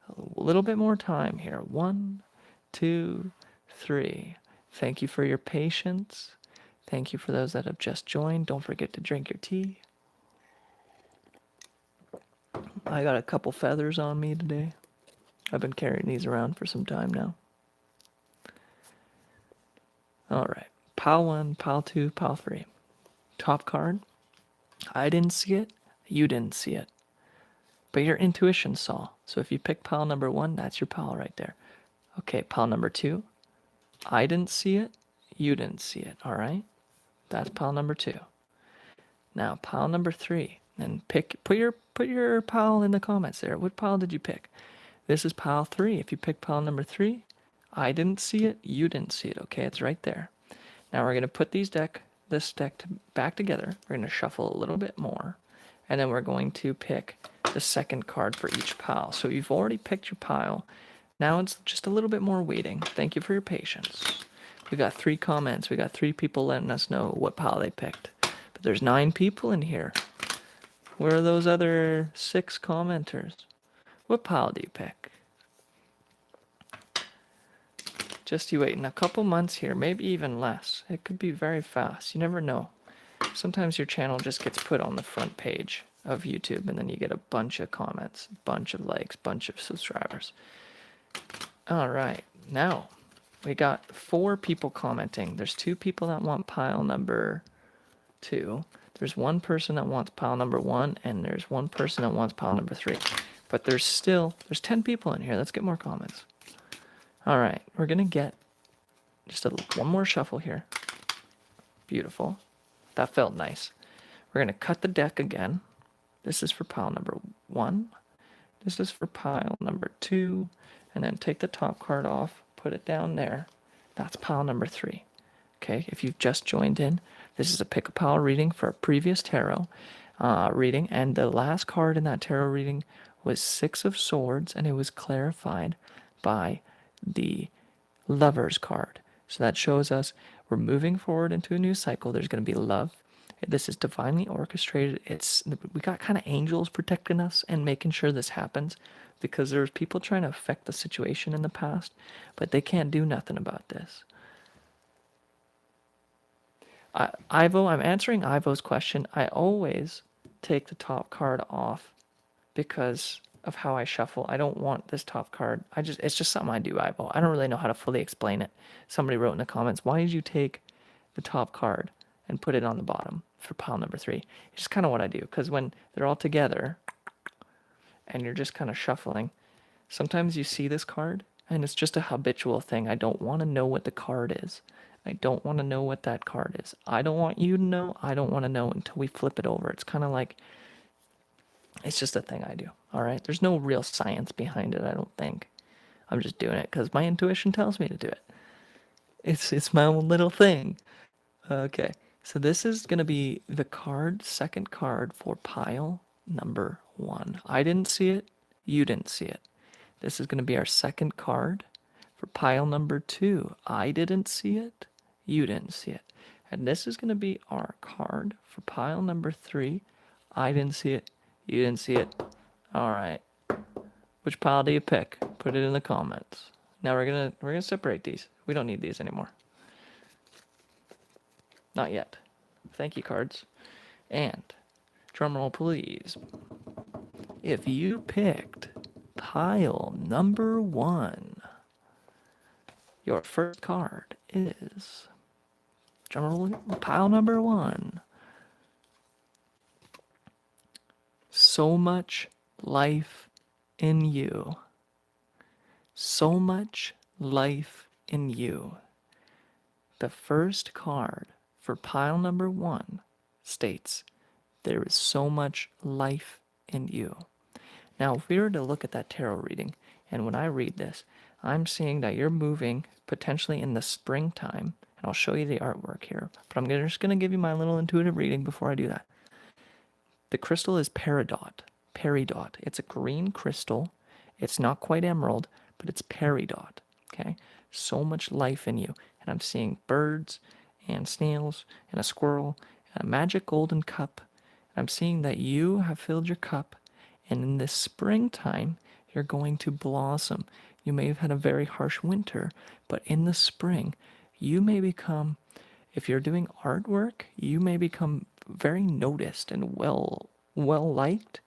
A little bit more time here. 1, 2, 3. Thank you for your patience. Thank you for those that have just joined. Don't forget to drink your tea. I got a couple feathers on me today. I've been carrying these around for some time now. All right. Pile 1, pile 2, pile 3. Top card. I didn't see it. You didn't see it. But your intuition saw. So if you pick pile number 1, that's your pile right there. Okay, pile number 2. I didn't see it. You didn't see it. All right? That's pile number 2. Now, pile number 3. And put your pile in the comments there. What pile did you pick? This is pile 3. If you pick pile number 3, I didn't see it. You didn't see it. Okay, it's right there. Now we're going to put this deck back together. We're going to shuffle a little bit more. and then we're going to pick the second card for each pile. So you've already picked your pile. Now it's just a little bit more waiting. Thank you for your patience. We got 3 comments. We got 3 people letting us know what pile they picked. But there's 9 people in here. Where are those other 6 commenters? What pile do you pick? Just you wait in a couple months here, maybe even less. It could be very fast. You never know. Sometimes your channel just gets put on the front page of YouTube and then you get a bunch of comments, bunch of likes, bunch of subscribers. All right, now we got 4 people commenting. There's 2 people that want pile number 2. There's 1 person that wants pile number 1, and there's 1 person that wants pile number 3. But there's 10 people in here. Let's get more comments. All right, we're gonna get just one more shuffle here. Beautiful. That felt nice. We're gonna cut the deck again. This is for pile number 1. This is for pile number 2. And then take the top card off, put it down there. That's pile number 3. Okay, if you've just joined in, this is a pick a pile reading for a previous tarot reading. And the last card in that tarot reading was 6 of Swords, and it was clarified by the Lovers card. So that shows us we're moving forward into a new cycle. There's going to be love. This is divinely orchestrated. We got kind of angels protecting us and making sure this happens, because there's people trying to affect the situation in the past, but they can't do nothing about this. Ivo, I'm answering Ivo's question. I always take the top card off because of how I shuffle. I don't want this top card. It's just something I do, Ivo. I don't really know how to fully explain it. Somebody wrote in the comments, why did you take the top card and put it on the bottom for pile number 3? It's just kind of what I do, because when they're all together and you're just kind of shuffling, sometimes you see this card and it's just a habitual thing. I don't want to know what the card is. I don't want to know what that card is. I don't want you to know. I don't want to know until we flip it over. It's kind of like, it's just a thing I do. All right. There's no real science behind it, I don't think. I'm just doing it because my intuition tells me to do it. It's my own little thing. Okay. So this is going to be the second card for pile number 1. I didn't see it. You didn't see it. This is going to be our second card for pile number 2. I didn't see it. You didn't see it. And this is going to be our card for pile number 3. I didn't see it. You didn't see it. All right. Which pile do you pick? Put it in the comments. Now we're gonna separate these. We don't need these anymore. Not yet. Thank you, cards. And drumroll, please. If you picked pile number 1, your first card is drumroll, pile number 1. So much life in you. So much life in you. The first card for pile number 1 states, there is so much life in you. Now, if we were to look at that tarot reading, and when I read this, I'm seeing that you're moving potentially in the springtime, and I'll show you the artwork here, but I'm just going to give you my little intuitive reading before I do that. The crystal is peridot. Peridot. It's a green crystal. It's not quite emerald, but it's peridot. Okay? So much life in you. And I'm seeing birds and snails and a squirrel and a magic golden cup. I'm seeing that you have filled your cup, and in this springtime, you're going to blossom. You may have had a very harsh winter, but in the spring, you may become, if you're doing artwork, you may become very noticed and well liked.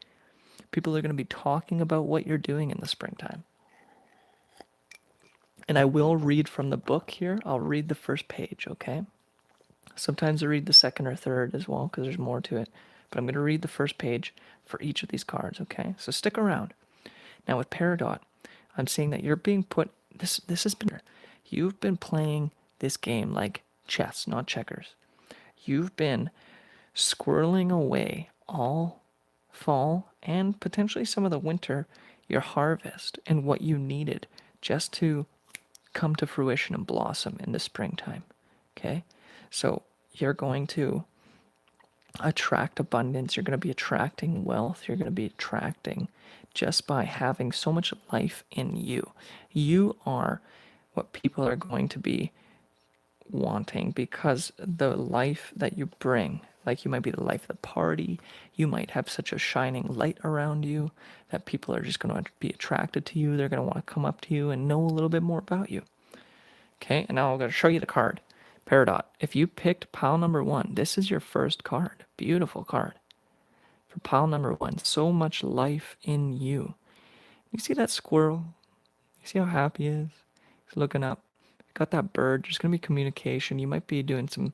People are going to be talking about what you're doing in the springtime. And I will read from the book here. I'll read the first page, okay? Sometimes I read the second or third as well because there's more to it. But I'm going to read the first page for each of these cards, okay? So stick around. Now with Peridot, I'm seeing that you're being put, this has been, you've been playing this game like chess, not checkers. You've been squirreling away all fall and potentially some of the winter, your harvest and what you needed just to come to fruition and blossom in the springtime. Okay? So you're going to attract abundance. You're going to be attracting wealth. You're going to be attracting just by having so much life in you. You are what people are going to be wanting because the life that you bring, like you might be the life of the party, you might have such a shining light around you that people are just going to be attracted to you. They're going to want to come up to you and know a little bit more about you. Okay, and now I'm going to show you the card. Peridot, if you picked pile number 1, this is your first card. Beautiful card. For pile number 1, so much life in you. You see that squirrel? You see how happy he is? He's looking up. Got that bird. There's going to be communication. You might be doing some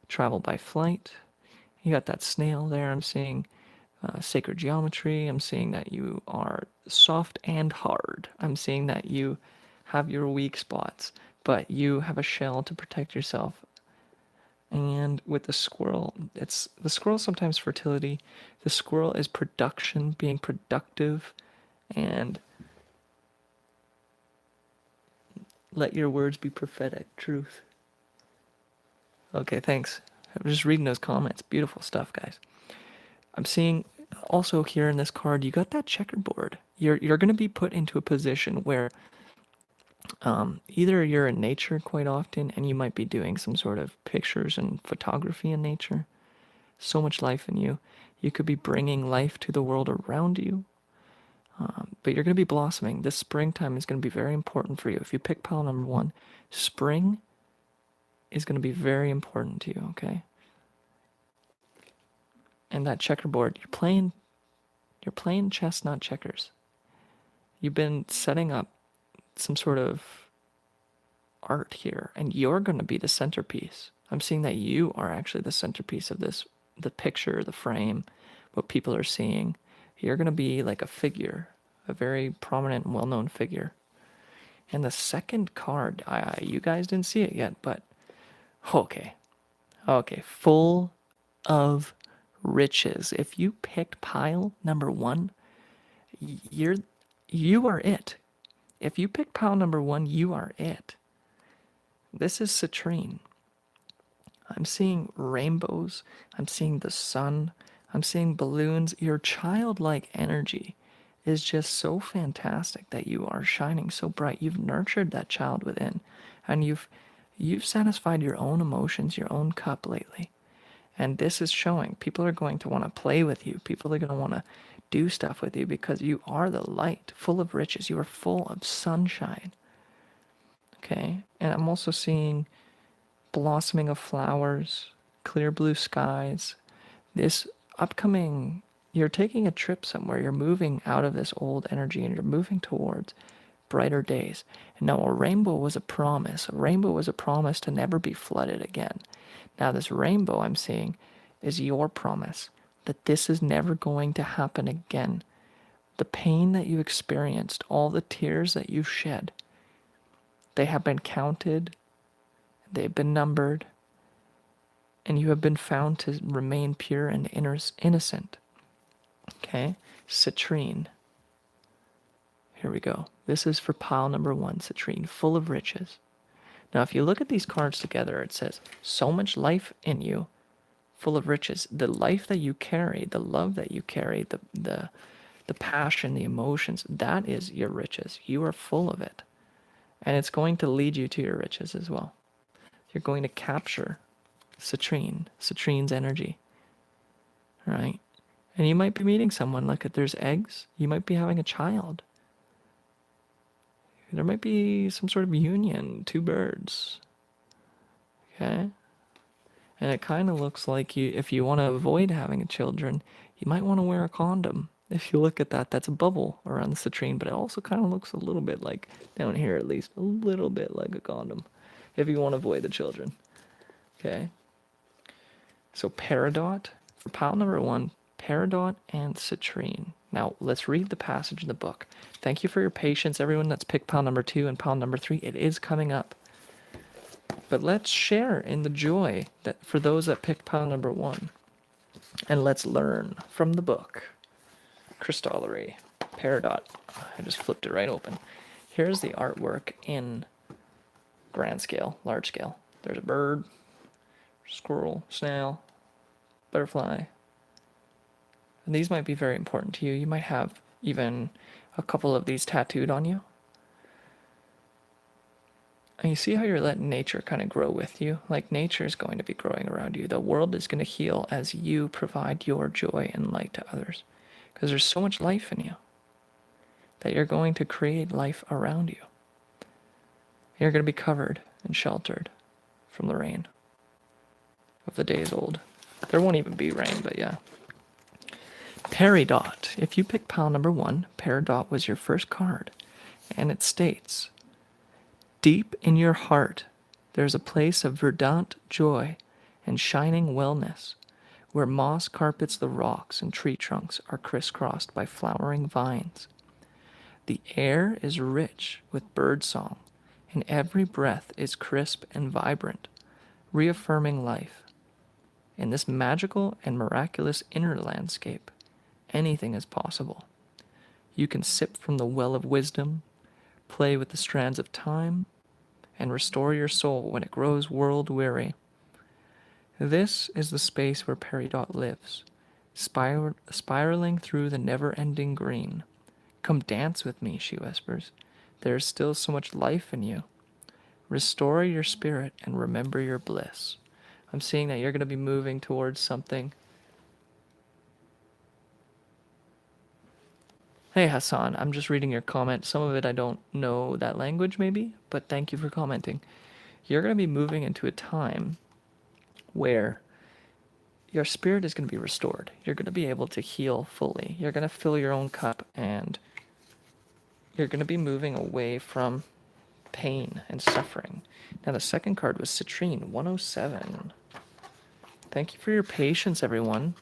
travel by flight. You got that snail there. I'm seeing sacred geometry. I'm seeing that you are soft and hard. I'm seeing that you have your weak spots, but you have a shell to protect yourself. And with the squirrel, it's the squirrel sometimes fertility. The squirrel is production, being productive, and let your words be prophetic. Truth. Okay, thanks. I'm just reading those comments. Beautiful stuff, guys. I'm seeing also here in this card, you got that checkerboard. You're going to be put into a position where either you're in nature quite often and you might be doing some sort of pictures and photography in nature. So much life in you. You could be bringing life to the world around you, but you're going to be blossoming. This springtime is going to be very important for you. If you pick pile number 1, spring is going to be very important to you, okay? And that checkerboard, you're playing chess, not checkers. You've been setting up some sort of art here, and you're going to be the centerpiece. I'm seeing that you are actually the centerpiece of this, the picture, the frame, what people are seeing. You're going to be like a figure, a very prominent and well-known figure. And the second card, you guys didn't see it yet, but okay. Full of riches. If you picked pile number 1, you are it. If you pick pile number 1, you are it. This is citrine. I'm seeing rainbows. I'm seeing the sun. I'm seeing balloons. Your childlike energy is just so fantastic that you are shining so bright. You've nurtured that child within, and you've satisfied your own emotions, your own cup lately. And this is showing. People are going to want to play with you. People are going to want to do stuff with you because you are the light, full of riches. You are full of sunshine. Okay? And I'm also seeing blossoming of flowers, clear blue skies. This upcoming, you're taking a trip somewhere. You're moving out of this old energy and you're moving towards brighter days. And now a rainbow was a promise. A rainbow was a promise to never be flooded again. Now this rainbow I'm seeing is your promise that this is never going to happen again. The pain that you experienced, all the tears that you shed, they have been counted, they've been numbered, and you have been found to remain pure and innocent. Okay? Citrine. Here we go. This is for pile number 1, citrine, full of riches. Now, if you look at these cards together, it says, so much life in you, full of riches. The life that you carry, the love that you carry, the passion, the emotions, that is your riches. You are full of it. And it's going to lead you to your riches as well. You're going to capture citrine's energy. Right? And you might be meeting someone, like if there's eggs, you might be having a child. There might be some sort of union, 2 birds. Okay? And it kind of looks like if you want to avoid having children, you might want to wear a condom. If you look at that, that's a bubble around the citrine, but it also kind of looks a little bit like, down here at least, a little bit like a condom, if you want to avoid the children. Okay? So peridot, for pile number 1, peridot and citrine. Now, let's read the passage in the book. Thank you for your patience, everyone that's picked pile number 2 and pile number 3. It is coming up. But let's share in the joy that for those that picked pile number 1. And let's learn from the book. Crystallery, peridot. I just flipped it right open. Here's the artwork in grand scale, large scale. There's a bird, squirrel, snail, butterfly. And these might be very important to you. You might have even a couple of these tattooed on you. And you see how you're letting nature kind of grow with you? Like nature is going to be growing around you. The world is going to heal as you provide your joy and light to others. Because there's so much life in you that you're going to create life around you. You're going to be covered and sheltered from the rain of the days old. There won't even be rain, but yeah. Peridot. If you pick pile number 1, Peridot was your first card. And it states, deep in your heart, there's a place of verdant joy and shining wellness, where moss carpets the rocks and tree trunks are crisscrossed by flowering vines. The air is rich with bird song, and every breath is crisp and vibrant, reaffirming life. In this magical and miraculous inner landscape, anything is possible. You can sip from the well of wisdom, play with the strands of time, and restore your soul when it grows world-weary. This is the space where Peridot lives, spiraling through the never-ending green. Come dance with me, she whispers. There is still so much life in you. Restore your spirit and remember your bliss. I'm seeing that you're going to be moving towards something. Hey Hassan, I'm just reading your comment. Some of it I don't know that language maybe, but thank you for commenting. You're going to be moving into a time where your spirit is going to be restored. You're going to be able to heal fully. You're going to fill your own cup, and you're going to be moving away from pain and suffering. Now the second card was Citrine, 107. Thank you for your patience, everyone.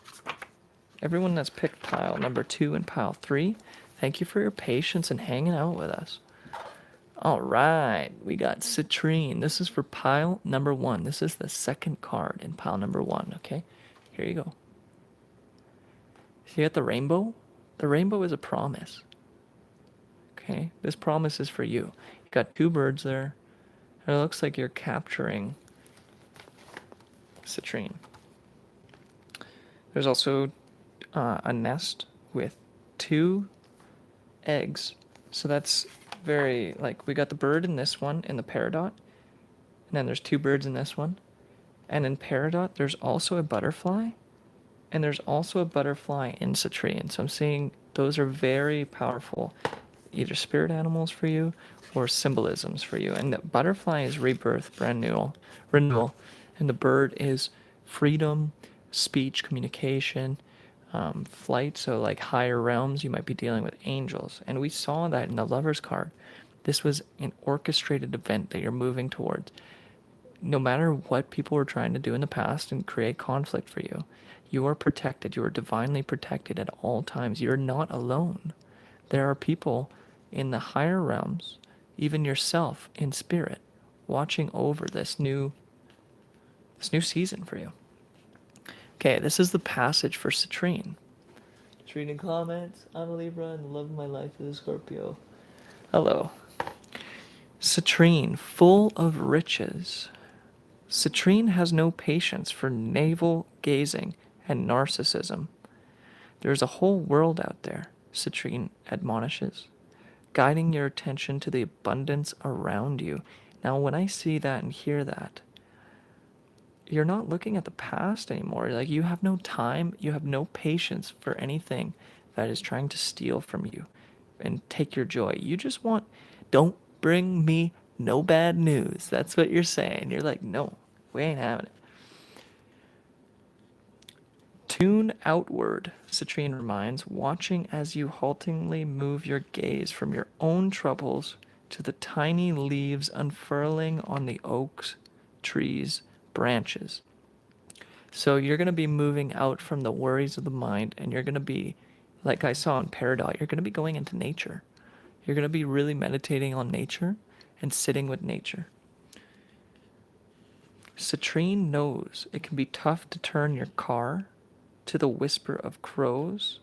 Everyone that's picked pile number 2 and pile 3, thank you for your patience and hanging out with us. All right, we got Citrine. This is for pile number 1. This is the second card in pile number 1, okay? Here you go. See at the rainbow? The rainbow is a promise. Okay, this promise is for you. You got 2 birds there. And it looks like you're capturing Citrine. There's also a nest with 2 eggs. So that's very, like, we got the bird in this one in the Peridot, and then there's 2 birds in this one. And in Peridot, there's also a butterfly, and there's also a butterfly in Citrine. So I'm seeing those are very powerful, either spirit animals for you or symbolisms for you. And the butterfly is rebirth, brand new, renewal, and the bird is freedom, speech, communication, flight. So like higher realms, you might be dealing with angels, and we saw that in the Lover's card. This was an orchestrated event that you're moving towards. No matter what people were trying to do in the past and create conflict for you, you are protected. You are divinely protected at all times. You're not alone. There are people in the higher realms, even yourself in spirit, watching over this new season for you. Okay, this is the passage for Citrine. Just reading comments. I'm a Libra and the love of my life is a Scorpio. Hello. Citrine, full of riches. Citrine has no patience for navel gazing and narcissism. There's a whole world out there, Citrine admonishes, guiding your attention to the abundance around you. Now, when I see that and hear that, you're not looking at the past anymore. Like, you have no time, you have no patience for anything that is trying to steal from you and take your joy. You just want, don't bring me no bad news. That's what you're saying. You're like, no, we ain't having it. Tune outward, Citrine reminds, watching as you haltingly move your gaze from your own troubles to the tiny leaves unfurling on the oak's trees' branches. So you're going to be moving out from the worries of the mind, and you're going to be, like I saw in Peridot, you're going to be going into nature. You're going to be really meditating on nature and sitting with nature. Citrine knows it can be tough to turn your car to the whisper of crows.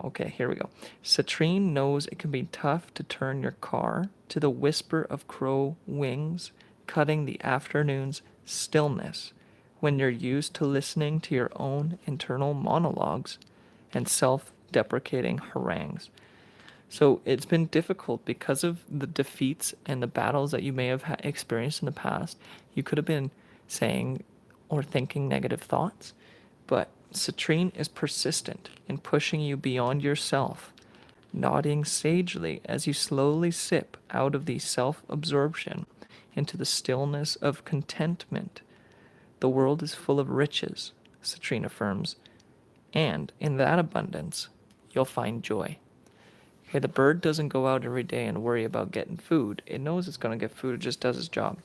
Okay, here we go. Citrine knows it can be tough to turn your car to the whisper of crow wings, cutting the afternoon's stillness when you're used to listening to your own internal monologues and self-deprecating harangues. So it's been difficult because of the defeats and the battles that you may have experienced in the past. You could have been saying or thinking negative thoughts, but citrine is persistent in pushing you beyond yourself, nodding sagely as you slowly sip out of the self-absorption into the stillness of contentment. The world is full of riches, citrine affirms, and in that abundance, you'll find joy. Okay, the bird doesn't go out every day and worry about getting food. It knows it's going to get food, it just does its job.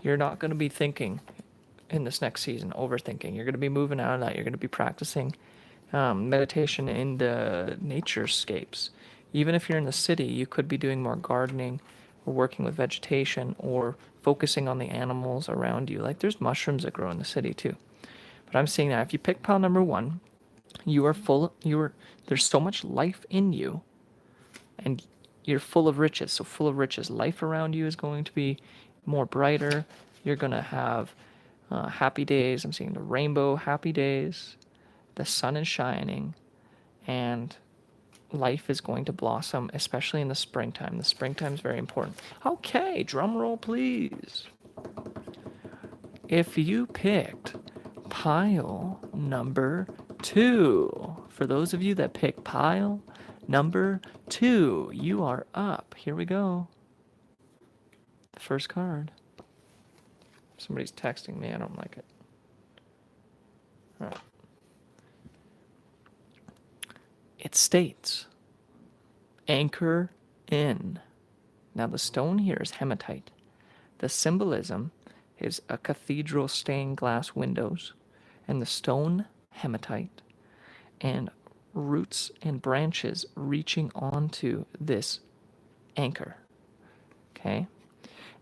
You're not going to be thinking in this next season, overthinking. You're going to be moving out of that. You're going to be practicing meditation in the naturescapes. Even if you're in the city, you could be doing more gardening or working with vegetation or focusing on the animals around you. Like there's mushrooms that grow in the city too. But I'm seeing that if you pick pile number 1, there's so much life in you and you're full of riches. So full of riches. Life around you is going to be more brighter. You're going to have happy days. I'm seeing the rainbow, happy days. The sun is shining and life is going to blossom, especially in the springtime. The springtime is very important. Okay, drum roll, please. If you picked pile number 2, for those of you that pick pile number 2, you are up. Here we go. The first card. Somebody's texting me. I don't like it. All right. It states, anchor in. Now the stone here is hematite. The symbolism is a cathedral stained glass windows and the stone hematite and roots and branches reaching onto this anchor. Okay.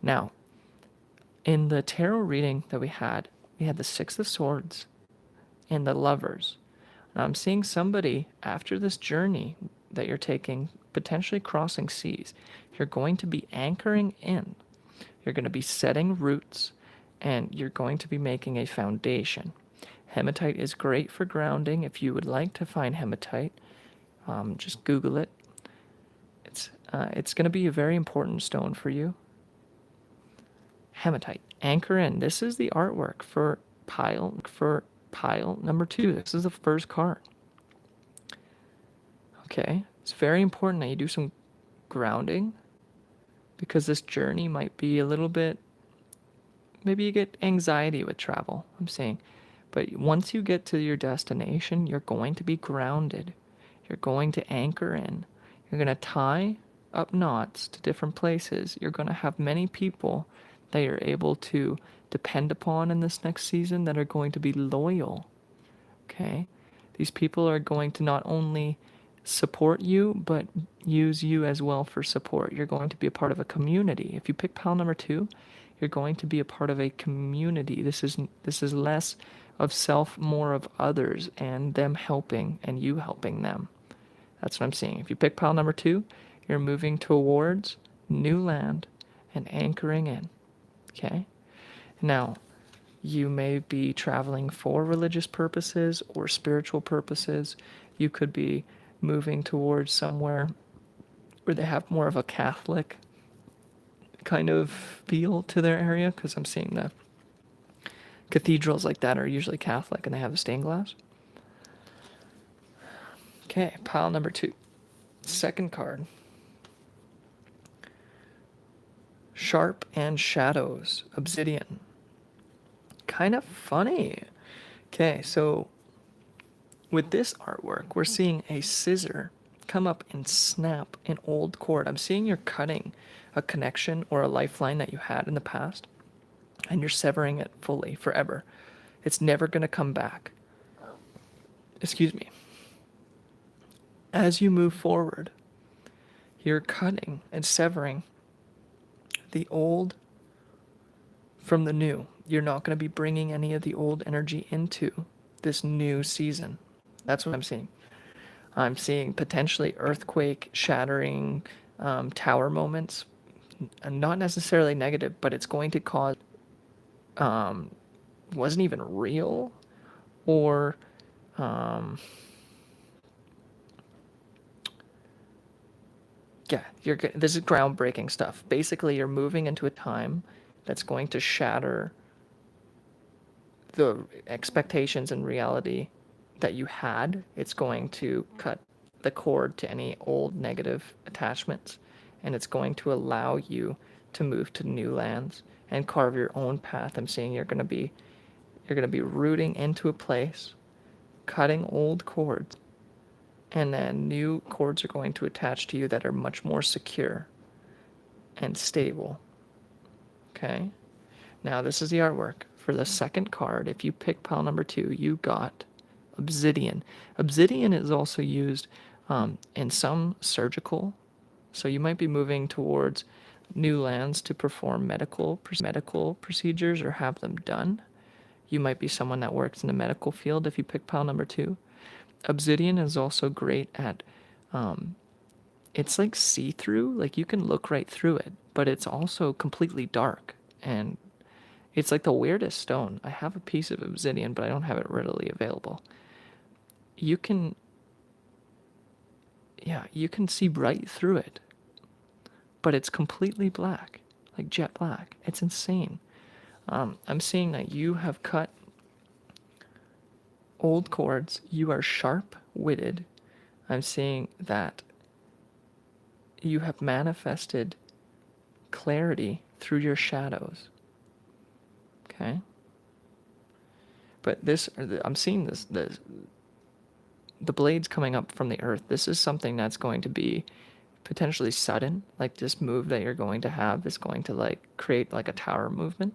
Now, in the tarot reading that we had the Six of Swords and the Lovers. Now I'm seeing somebody after this journey that you're taking, potentially crossing seas. You're going to be anchoring in. You're going to be setting roots and you're going to be making a foundation. Hematite is great for grounding. If you would like to find hematite, just Google it. It's going to be a very important stone for you. Hematite, anchor in. This is the artwork for pile number 2. This is the first card. Okay, it's very important that you do some grounding because this journey might be a little bit, maybe you get anxiety with travel, I'm saying. But once you get to your destination, you're going to be grounded. You're going to anchor in. You're going to tie up knots to different places. You're going to have many people that you're able to depend upon in this next season that are going to be loyal. Okay? These people are going to not only support you, but use you as well for support. You're going to be a part of a community. If you pick pile number 2, you're going to be a part of a community. This is less of self, more of others and them helping and you helping them. That's what I'm seeing. If you pick pile number 2, you're moving towards new land and anchoring in. Okay? Now, you may be traveling for religious purposes or spiritual purposes. You could be moving towards somewhere where they have more of a Catholic kind of feel to their area, because I'm seeing the cathedrals like that are usually Catholic and they have the stained glass. Okay, pile number 2. Second card. Sharp and Shadows, Obsidian. Kind of funny. Okay, so with this artwork, we're seeing a scissor come up and snap an old cord. I'm seeing you're cutting a connection or a lifeline that you had in the past, and you're severing it fully, forever. It's never going to come back. Excuse me. As you move forward, you're cutting and severing the old from the new. You're not going to be bringing any of the old energy into this new season. That's what I'm seeing. I'm seeing potentially earthquake, shattering, tower moments. Not necessarily negative, but it's going to cause wasn't even real, or um, yeah, this is groundbreaking stuff. Basically, you're moving into a time that's going to shatter the expectations and reality that you had. It's going to cut the cord to any old negative attachments, and it's going to allow you to move to new lands and carve your own path. I'm seeing you're going to be rooting into a place, cutting old cords, and then new cords are going to attach to you that are much more secure and stable. Okay? Now, this is the artwork. For the second card, if you pick pile number 2, you got obsidian. Obsidian is also used in some surgical. So you might be moving towards new lands to perform medical procedures or have them done. You might be someone that works in the medical field if you pick pile number 2. Obsidian is also great at, it's like see-through, like you can look right through it, but it's also completely dark, and it's like the weirdest stone. I have a piece of obsidian, but I don't have it readily available. You can, yeah, you can see right through it, but it's completely black, like jet black. It's insane. I'm seeing that you have cut old cords. You are sharp-witted. I'm seeing that you have manifested clarity through your shadows. Okay? But I'm seeing the blades coming up from the earth. This is something that's going to be potentially sudden. Like this move that you're going to have is going to like create like a tower movement.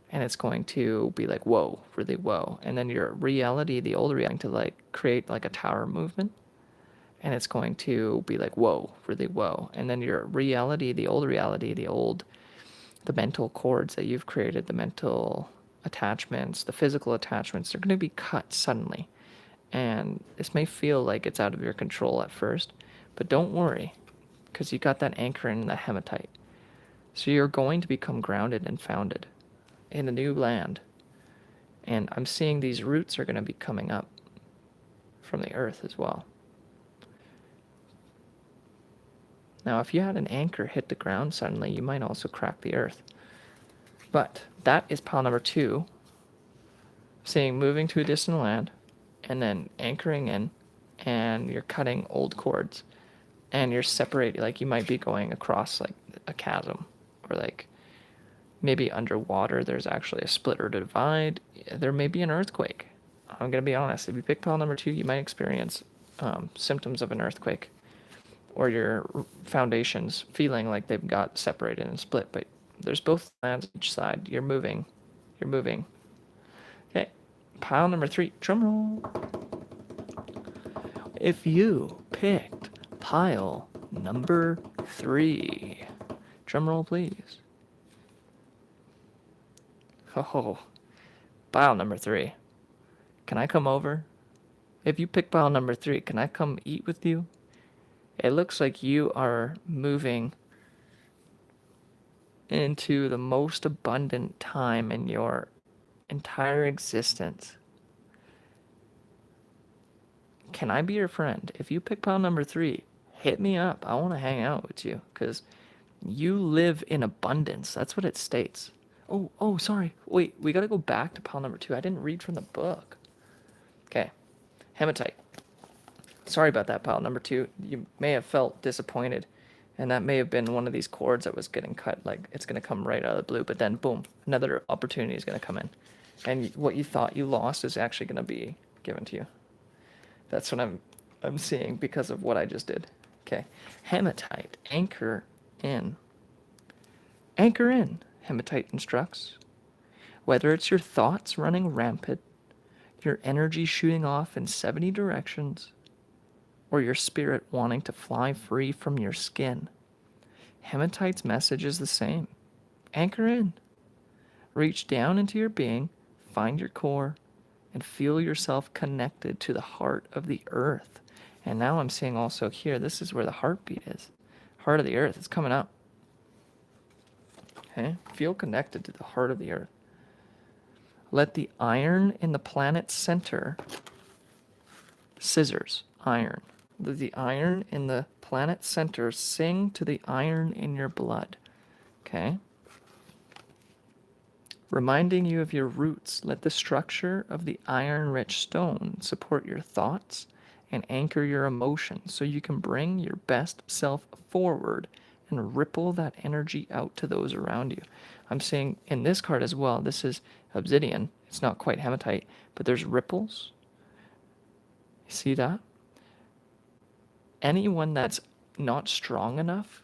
And it's going to be like, whoa, really whoa. And then your reality, the old reality, to like create like a tower movement. And it's going to be like, whoa, really whoa. And then your reality, the mental cords that you've created, the mental attachments, the physical attachments, they're going to be cut suddenly. And this may feel like it's out of your control at first, but don't worry, because you got that anchor in that hematite. So you're going to become grounded and founded in a new land. And I'm seeing these roots are going to be coming up from the earth as well. Now, if you had an anchor hit the ground suddenly, you might also crack the earth. But that is pile number 2. Seeing moving to a distant land, and then anchoring in, and you're cutting old cords, and you're separating, like you might be going across like a chasm, or like maybe underwater there's actually a split or divide. There may be an earthquake. I'm going to be honest. If you pick pile number 2, you might experience symptoms of an earthquake, or your foundations feeling like they've got separated and split. But there's both lands on each side. You're moving. Okay, pile number 3. Drum roll. If you picked pile number 3, drum roll please. Oh, pile number 3. Can I come over? If you pick pile number 3, can I come eat with you? It looks like you are moving into the most abundant time in your entire existence. Can I be your friend? If you pick pile number 3, hit me up. I want to hang out with you, because you live in abundance. That's what it states. Oh, sorry. Wait, we got to go back to pile number 2. I didn't read from the book. Okay, hematite. Sorry about that, pile number 2. You may have felt disappointed, and that may have been one of these cords that was getting cut. Like, it's going to come right out of the blue, but then boom, another opportunity is going to come in, and what you thought you lost is actually going to be given to you. That's what I'm seeing because of what I just did. Okay, hematite, anchor in. Anchor in, hematite instructs. Whether it's your thoughts running rampant, your energy shooting off in 70 directions, or your spirit wanting to fly free from your skin, hematite's message is the same. Anchor in. Reach down into your being, find your core, and feel yourself connected to the heart of the earth. And now I'm seeing also here, this is where the heartbeat is. Heart of the earth, it's coming up. Okay? Feel connected to the heart of the earth. Let the iron in the planet's center, scissors, iron. Let the iron in the planet's center sing to the iron in your blood. Okay? Reminding you of your roots, let the structure of the iron-rich stone support your thoughts and anchor your emotions so you can bring your best self forward and ripple that energy out to those around you. I'm seeing in this card as well, this is obsidian. It's not quite hematite, but there's ripples. You see that? Anyone that's not strong enough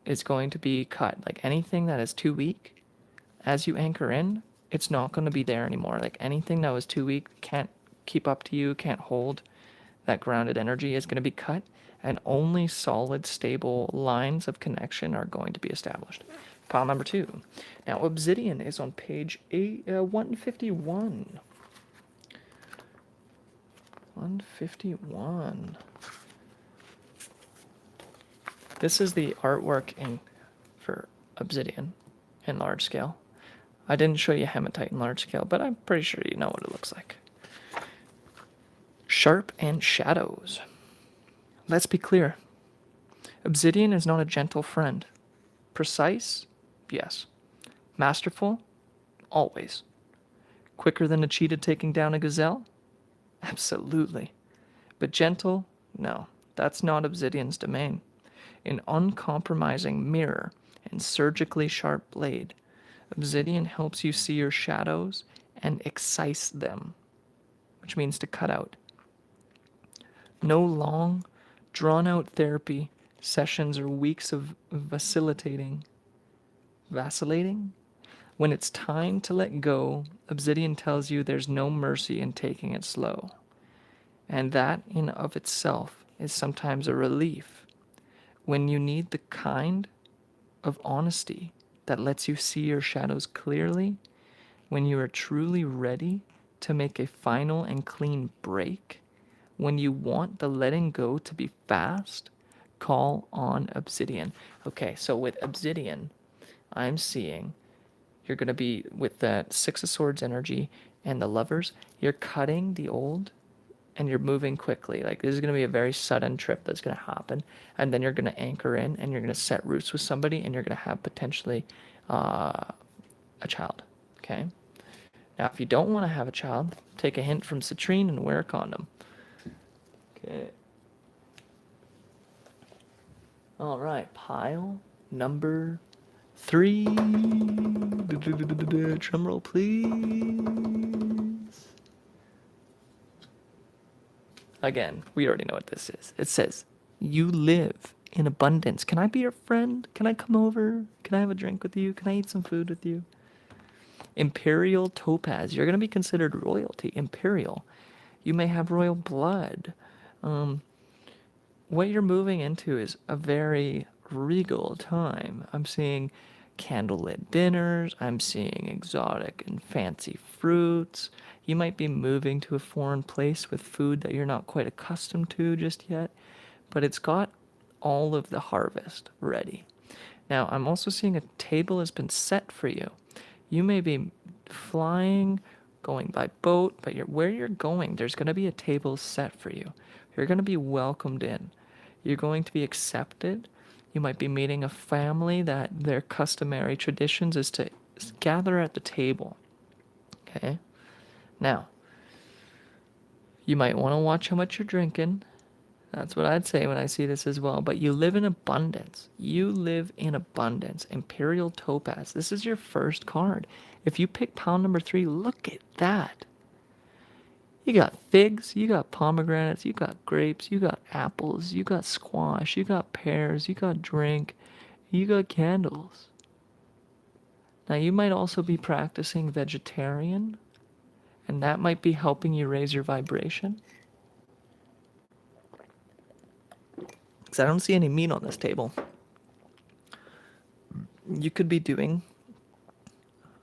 is going to be cut. Like anything that is too weak, as you anchor in, it's not going to be there anymore. Like anything that was too weak, can't keep up to you, can't hold that grounded energy is going to be cut, and only solid, stable lines of connection are going to be established. Pile number 2. Now, obsidian is on page 151. 151. This is the artwork for obsidian in large scale. I didn't show you hematite in large scale, but I'm pretty sure you know what it looks like. Sharp and shadows. Let's be clear. Obsidian is not a gentle friend. Precise? Yes. Masterful? Always. Quicker than a cheetah taking down a gazelle? Absolutely. But gentle? No, that's not obsidian's domain. An uncompromising mirror and surgically sharp blade, obsidian helps you see your shadows and excise them, which means to cut out. No long, drawn-out therapy sessions or weeks of vacillating. When it's time to let go, obsidian tells you there's no mercy in taking it slow. And that in of itself is sometimes a relief when you need the kind of honesty that lets you see your shadows clearly, when you are truly ready to make a final and clean break, when you want the letting go to be fast, call on obsidian. Okay, so with obsidian, I'm seeing you're going to be with that Six of Swords energy and the Lovers, you're cutting the old and you're moving quickly. Like this is going to be a very sudden trip that's going to happen, and then you're going to anchor in and you're going to set roots with somebody, and you're going to have potentially a child. Okay. Now, if you don't want to have a child, take a hint from Citrine and wear a condom. Okay. All right, pile number 3. Drum roll, please. Again, we already know what this is. It says, you live in abundance. Can I be your friend? Can I come over? Can I have a drink with you? Can I eat some food with you? Imperial topaz. You're going to be considered royalty. Imperial. You may have royal blood. What you're moving into is a very regal time. I'm seeing candlelit dinners. I'm seeing exotic and fancy fruits. You might be moving to a foreign place with food that you're not quite accustomed to just yet, but it's got all of the harvest ready. Now, I'm also seeing a table has been set for you. You may be flying, going by boat, but where you're going, there's going to be a table set for you. You're going to be welcomed in. You're going to be accepted. You might be meeting a family that their customary traditions is to gather at the table. Okay? Now, you might want to watch how much you're drinking. That's what I'd say when I see this as well. But you live in abundance. You live in abundance. Imperial Topaz. This is your first card. If you pick pile number 3, look at that. You got figs, you got pomegranates, you got grapes, you got apples, you got squash, you got pears, you got drink, you got candles. Now, you might also be practicing vegetarian, and that might be helping you raise your vibration. Because I don't see any meat on this table. You could be doing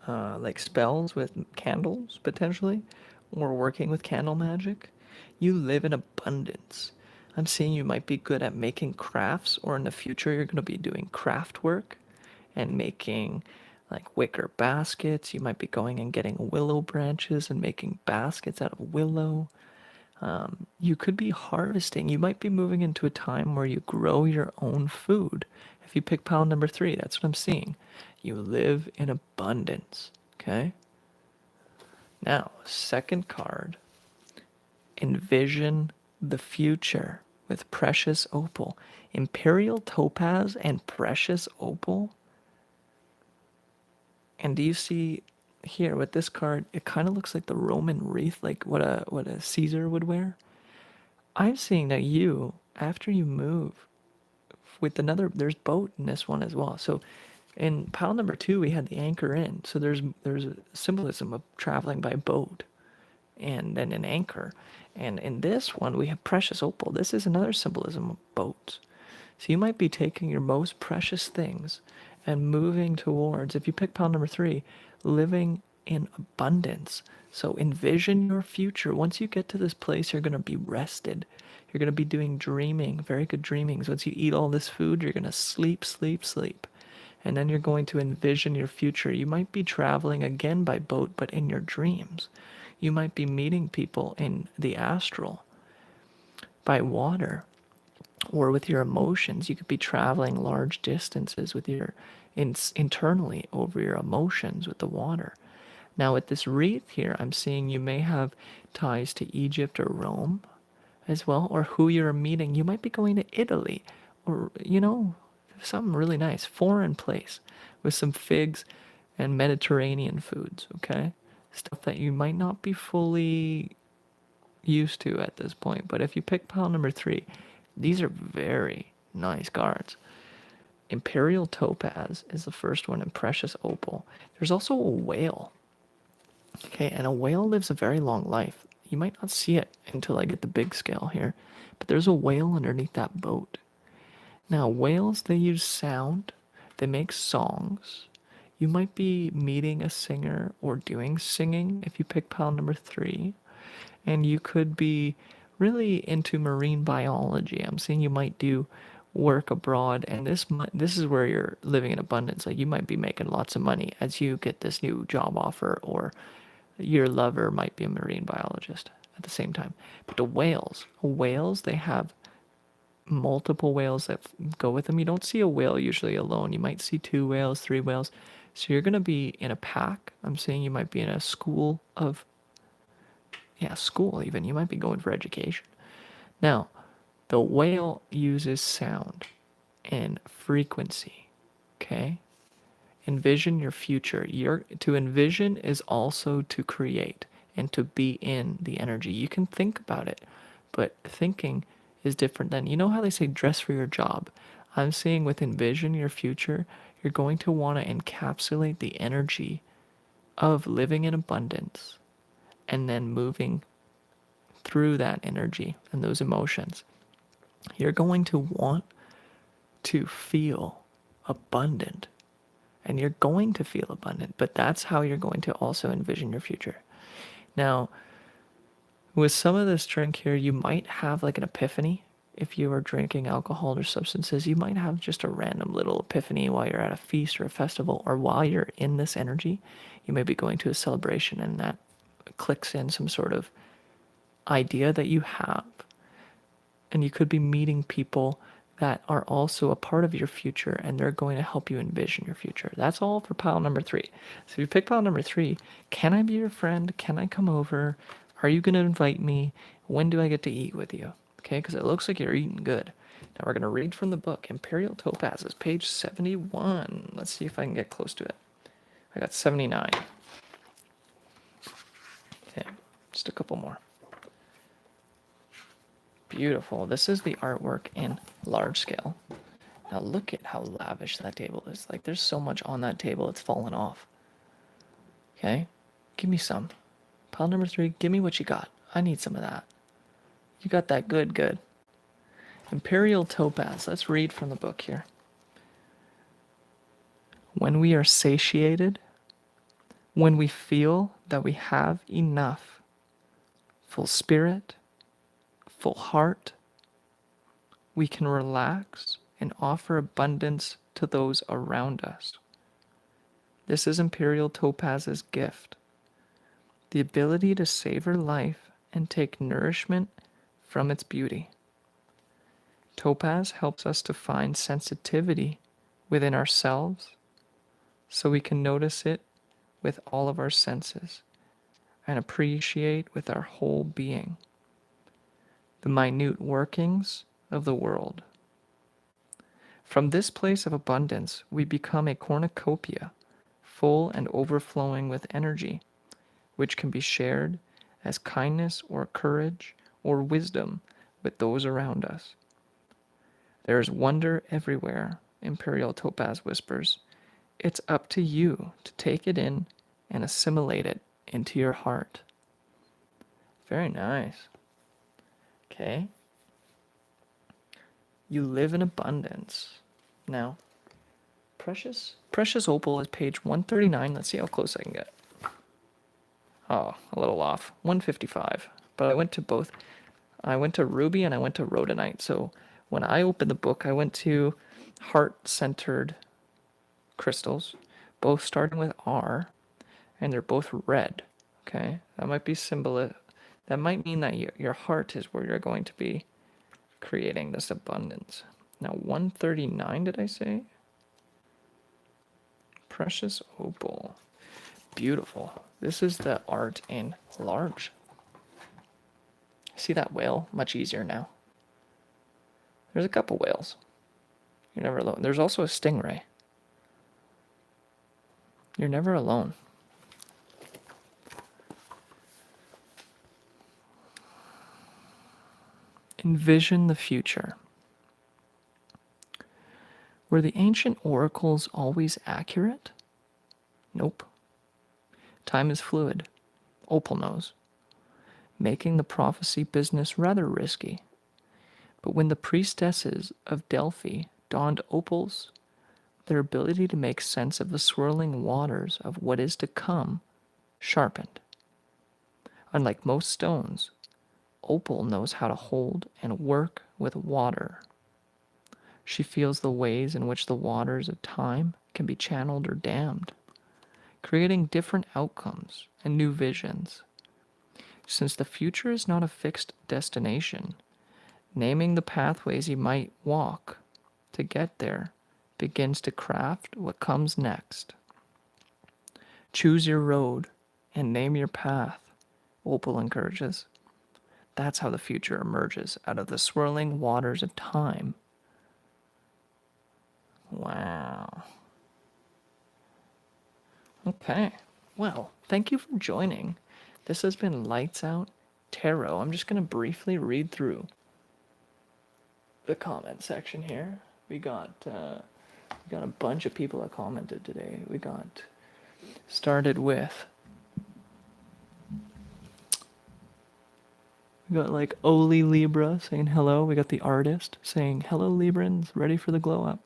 like spells with candles, potentially, or working with candle magic. You live in abundance. I'm seeing you might be good at making crafts, or in the future you're going to be doing craft work and making like wicker baskets. You might be going and getting willow branches and making baskets out of willow. You could be harvesting. You might be moving into a time where you grow your own food. If you pick pile number 3, that's what I'm seeing. You live in abundance. Okay? Now, second card, envision the future with precious opal. Imperial topaz and precious opal. And do you see here with this card, it kind of looks like the Roman wreath, like what a Caesar would wear. I'm seeing that you, after you move with another, there's boat in this one as well. So in pile number 2, we had the anchor in. So there's a symbolism of traveling by boat and then an anchor. And in this one, we have precious opal. This is another symbolism of boats. So you might be taking your most precious things and moving towards, if you pick pile number 3, living in abundance. So envision your future. Once you get to this place, you're going to be rested. You're going to be doing dreaming, very good dreamings. Once you eat all this food, you're going to sleep, sleep, sleep. And then you're going to envision your future. You might be traveling again by boat, but in your dreams. You might be meeting people in the astral by water or with your emotions. You could be traveling large distances with your internally over your emotions with the water. Now with this wreath here, I'm seeing you may have ties to Egypt or Rome as well, or who you're meeting. You might be going to Italy or, something really nice, foreign place with some figs and Mediterranean foods, okay? Stuff that you might not be fully used to at this point. But if you pick pile number 3, these are very nice cards. Imperial topaz is the first one, and precious opal. There's also a whale. Okay, and a whale lives a very long life. You might not see it until I get the big scale here, but there's a whale underneath that boat. Now, whales, they use sound, they make songs. You might be meeting a singer or doing singing if you pick pile number 3. And you could be really into marine biology. I'm seeing you might do work abroad, and this is where you're living in abundance. Like you might be making lots of money as you get this new job offer, or your lover might be a marine biologist at the same time. But the whales, they have multiple whales that go with them. You don't see a whale usually alone. You might see 2 whales, 3 whales. So you're going to be in a pack. I'm saying you might be in a school of, yeah, school even. You might be going for education. Now, the whale uses sound and frequency, okay? Envision your future. To envision is also to create and to be in the energy. You can think about it, but thinking is different than, you know how they say dress for your job? I'm seeing with envision your future, you're going to want to encapsulate the energy of living in abundance and then moving through that energy and those emotions. You're going to want to feel abundant, and you're going to feel abundant, but that's how you're going to also envision your future. Now, with some of this drink here, you might have like an epiphany. If you are drinking alcohol or substances, you might have just a random little epiphany while you're at a feast or a festival, or while you're in this energy. You may be going to a celebration and that clicks in some sort of idea that you have. And you could be meeting people that are also a part of your future, and they're going to help you envision your future. That's all for pile number 3. So if you pick pile number 3, can I be your friend? Can I come over? Are you going to invite me? When do I get to eat with you? Okay, because it looks like you're eating good. Now we're going to read from the book, Imperial Topazes, page 71. Let's see if I can get close to it. I got 79. Okay, just a couple more. Beautiful. This is the artwork in large scale. Now look at how lavish that table is. Like there's so much on that table it's fallen off. Okay? Give me some. Pile number 3, give me what you got. I need some of that. You got that good. Imperial Topaz. Let's read from the book here. When we are satiated, when we feel that we have enough, full spirit, full heart, we can relax and offer abundance to those around us. This is Imperial Topaz's gift, the ability to savor life and take nourishment from its beauty. Topaz helps us to find sensitivity within ourselves so we can notice it with all of our senses and appreciate with our whole being the minute workings of the world. From this place of abundance, we become a cornucopia, full and overflowing with energy, which can be shared as kindness or courage or wisdom with those around us. There is wonder everywhere, Imperial Topaz whispers. It's up to you to take it in and assimilate it into your heart. Very nice. Okay. You live in abundance. Now, Precious Opal is page 139. Let's see how close I can get. Oh, a little off. 155. But I went to both. I went to Ruby and I went to Rhodonite. So when I opened the book, I went to heart-centered crystals, both starting with R, and they're both red. Okay, that might be symbol. That might mean that your heart is where you're going to be creating this abundance. Now, 139, did I say? Precious Opal. Beautiful. This is the art in large. See that whale? Much easier now. There's a couple whales. You're never alone. There's also a stingray. You're never alone. Envision the future. Were the ancient oracles always accurate? Nope. Time is fluid. Opal knows, making the prophecy business rather risky. But when the priestesses of Delphi donned opals, their ability to make sense of the swirling waters of what is to come sharpened. Unlike most stones, opal knows how to hold and work with water. She feels the ways in which the waters of time can be channeled or dammed, creating different outcomes and new visions. Since the future is not a fixed destination, naming the pathways you might walk to get there begins to craft what comes next. Choose your road and name your path, Opal encourages. That's how the future emerges out of the swirling waters of time. Wow. Okay. Well, thank you for joining. This has been Lights Out Tarot. I'm just going to briefly read through the comment section here. We got a bunch of people that commented today. We got started with. We got like Oli Libra saying hello. We got the artist saying hello, Librans, ready for the glow up.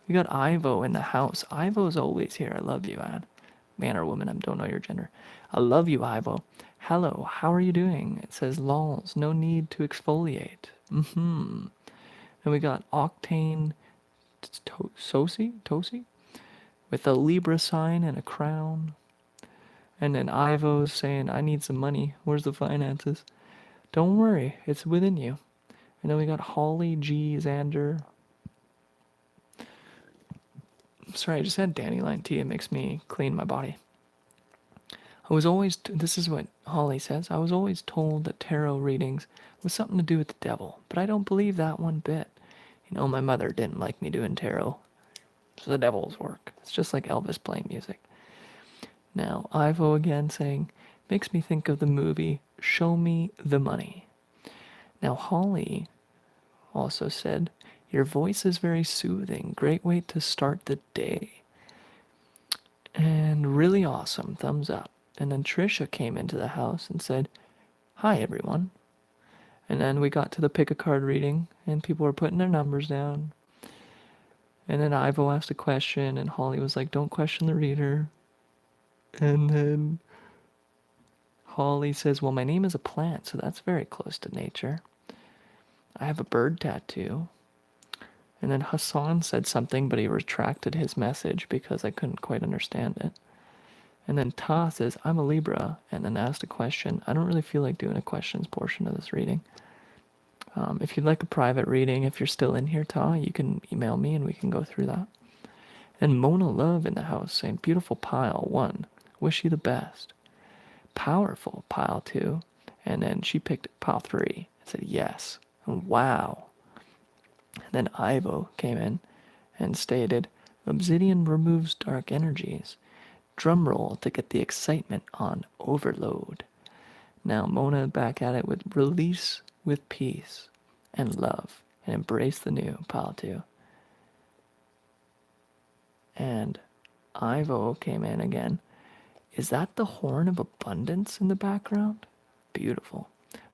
We got Ivo in the house. Ivo's always here. I love you, man or woman. I don't know your gender. I love you, Ivo. Hello, how are you doing? It says lols. No need to exfoliate. And we got Octane Tosi with a Libra sign and a crown. And then Ivo's saying, I need some money. Where's the finances? Don't worry, it's within you. And then we got Holly G. Xander. Sorry, I just had dandelion tea. It makes me clean my body. I was always, this is what Holly says, I was always told that tarot readings was something to do with the devil, but I don't believe that one bit. You know, my mother didn't like me doing tarot. It's the devil's work. It's just like Elvis playing music. Now, Ivo again saying, makes me think of the movie Show Me the Money. Now, Holly also said, your voice is very soothing. Great way to start the day. And really awesome. Thumbs up. And then Trisha came into the house and said, hi, everyone. And then we got to the pick a card reading, and people were putting their numbers down. And then Ivo asked a question, and Holly was like, don't question the reader. And then Holly says, well, my name is a plant, so that's very close to nature. I have a bird tattoo. And then Hassan said something, but he retracted his message because I couldn't quite understand it. And then Ta says, I'm a Libra, and then asked a question. I don't really feel like doing a questions portion of this reading. If you'd like a private reading, if you're still in here, Ta, you can email me and we can go through that. And Mona Love in the house saying, beautiful pile 1, wish you the best. Powerful pile 2, and then she picked pile 3 and said yes. And wow. And then Ivo came in and stated, obsidian removes dark energies. Drum roll to get the excitement on overload. Now Mona back at it with release with peace and love and embrace the new, pile 2. And Ivo came in again. Is that the horn of abundance in the background? Beautiful.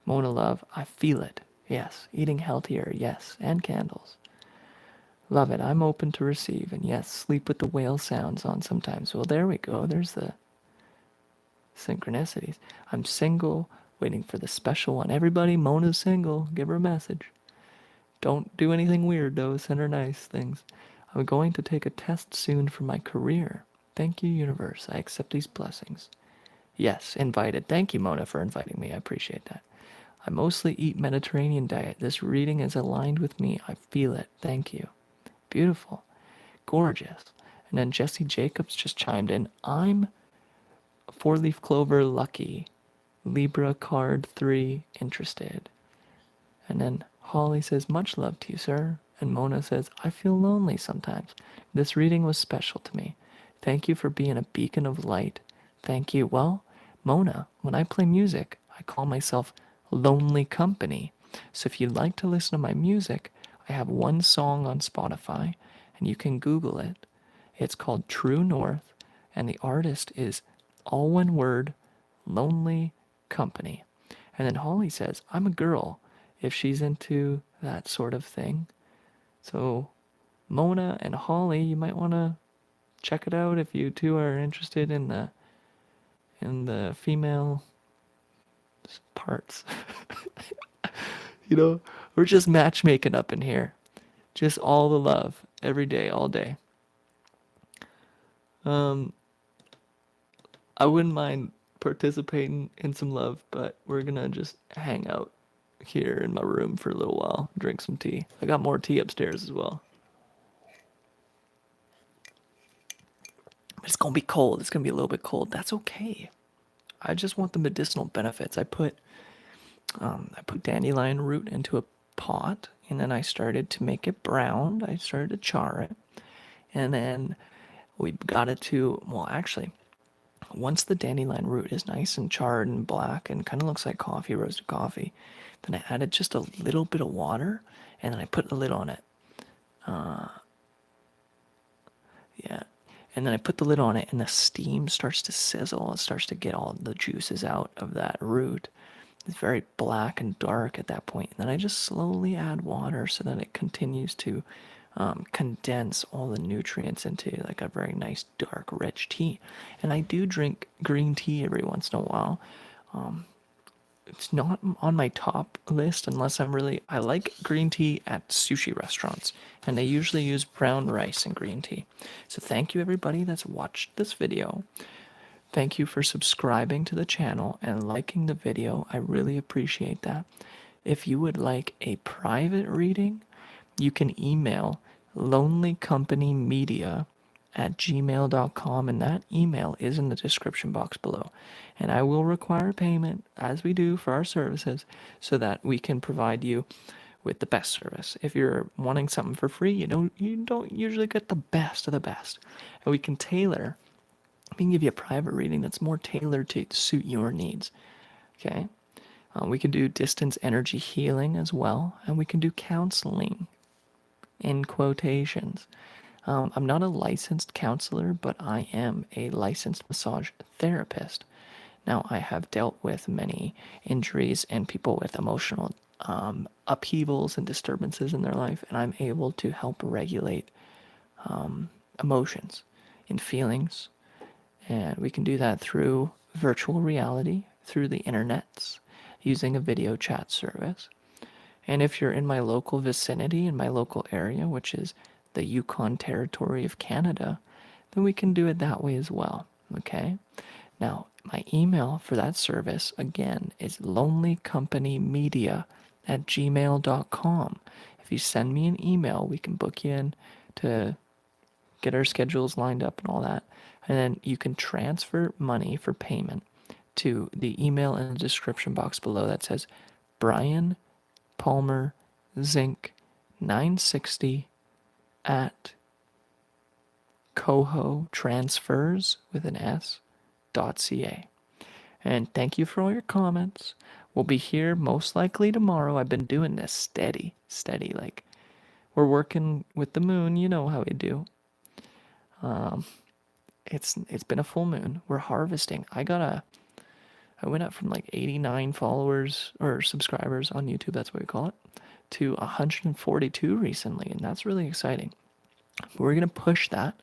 Mona Love, I feel it. Yes. Eating healthier, yes. And candles. Love it. I'm open to receive. And yes, sleep with the whale sounds on sometimes. Well, there we go. There's the synchronicities. I'm single, waiting for the special one. Everybody, Mona's single. Give her a message. Don't do anything weird, though. Send her nice things. I'm going to take a test soon for my career. Thank you, universe. I accept these blessings. Yes, invited. Thank you, Mona, for inviting me. I appreciate that. I mostly eat Mediterranean diet. This reading is aligned with me. I feel it. Thank you. Beautiful. Gorgeous. And then Jesse Jacobs just chimed in. I'm 4-leaf clover lucky. Libra card 3 interested. And then Holly says, much love to you, sir. And Mona says, I feel lonely sometimes. This reading was special to me. Thank you for being a beacon of light. Thank you. Well, Mona, when I play music, I call myself Lonely Company. So if you'd like to listen to my music, I have one song on Spotify, and you can Google it. It's called True North, and the artist is all one word, Lonely Company. And then Holly says, I'm a girl, if she's into that sort of thing. So Mona and Holly, you might want to check it out if you two are interested in the female parts. You know, we're just matchmaking up in here. Just all the love every day, all day. I wouldn't mind participating in some love, but we're gonna just hang out here in my room for a little while, drink some tea. I got more tea upstairs as well. It's gonna be cold. It's gonna be a little bit cold. That's okay. I just want the medicinal benefits. I put dandelion root into a pot, and then I started to make it brown. I started to char it, and then we got it to, well, actually, once the dandelion root is nice and charred and black and kind of looks like coffee, roasted coffee, then I added just a little bit of water, and then I put the lid on it. Yeah. And then I put the lid on it, and the steam starts to sizzle. It starts to get all the juices out of that root. It's very black and dark at that point. And then I just slowly add water so that it continues to condense all the nutrients into like a very nice, dark, rich tea. And I do drink green tea every once in a while. It's not on my top list unless I like green tea at sushi restaurants, and they usually use brown rice in green tea. So thank you everybody that's watched this video. Thank you for subscribing to the channel and liking the video. I really appreciate that. If you would like a private reading, you can email lonelycompanymedia@gmail.com, and that email is in the description box below. And I will require payment, as we do for our services, so that we can provide you with the best service. If you're wanting something for free, you don't usually get the best of the best. And we can give you a private reading that's more tailored to suit your needs. Okay? We can do distance energy healing as well, and we can do counseling in quotations. I'm not a licensed counselor, but I am a licensed massage therapist. Now, I have dealt with many injuries and people with emotional upheavals and disturbances in their life, and I'm able to help regulate emotions and feelings. And we can do that through virtual reality, through the internets, using a video chat service. And if you're in my local vicinity, in my local area, which is the Yukon Territory of Canada, then we can do it that way as well. Okay. Now, my email for that service, again, is lonelycompanymedia@gmail.com. If you send me an email, we can book you in to get our schedules lined up and all that. And then you can transfer money for payment to the email in the description box below that says Brian Palmer Zinc 960 at coho transfers with an s.ca. And thank you for all your comments. We'll be here most likely tomorrow. I've been doing this steady. Like, we're working with the moon. You know how we do. It's been a full moon. We're harvesting. I went up from like 89 followers or subscribers on YouTube, that's what we call it, to 142 recently, and that's really exciting. We're gonna push that.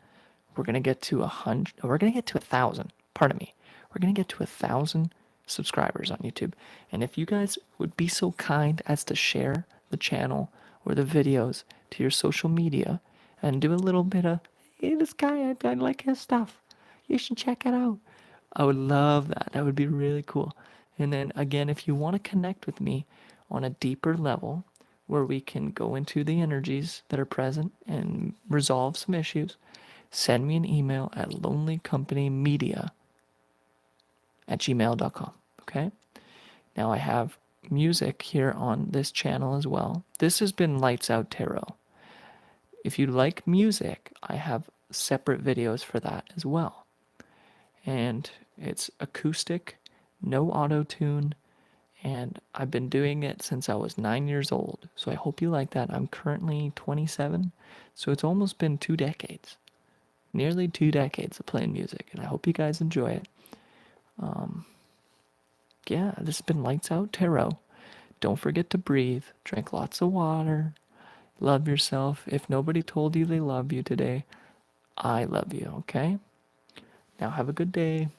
We're gonna get to 100. We're gonna get to 1,000. Pardon me. We're gonna get to 1,000 subscribers on YouTube. And if you guys would be so kind as to share the channel or the videos to your social media and do a little bit of, hey, this guy, I like his stuff. You should check it out. I would love that. That would be really cool. And then again, if you want to connect with me on a deeper level where we can go into the energies that are present and resolve some issues, send me an email at lonelycompanymedia@gmail.com. Okay? Now I have music here on this channel as well. This has been Lights Out Tarot. If you like music, I have separate videos for that as well. And it's acoustic, no auto tune, and I've been doing it since I was 9 years old. So I hope you like that. I'm currently 27, so it's almost been 2 decades, nearly 2 decades of playing music, and I hope you guys enjoy it. Yeah, this has been Lights Out Tarot. Don't forget to breathe, drink lots of water, love yourself. If nobody told you they love you today, I love you, okay? Now have a good day.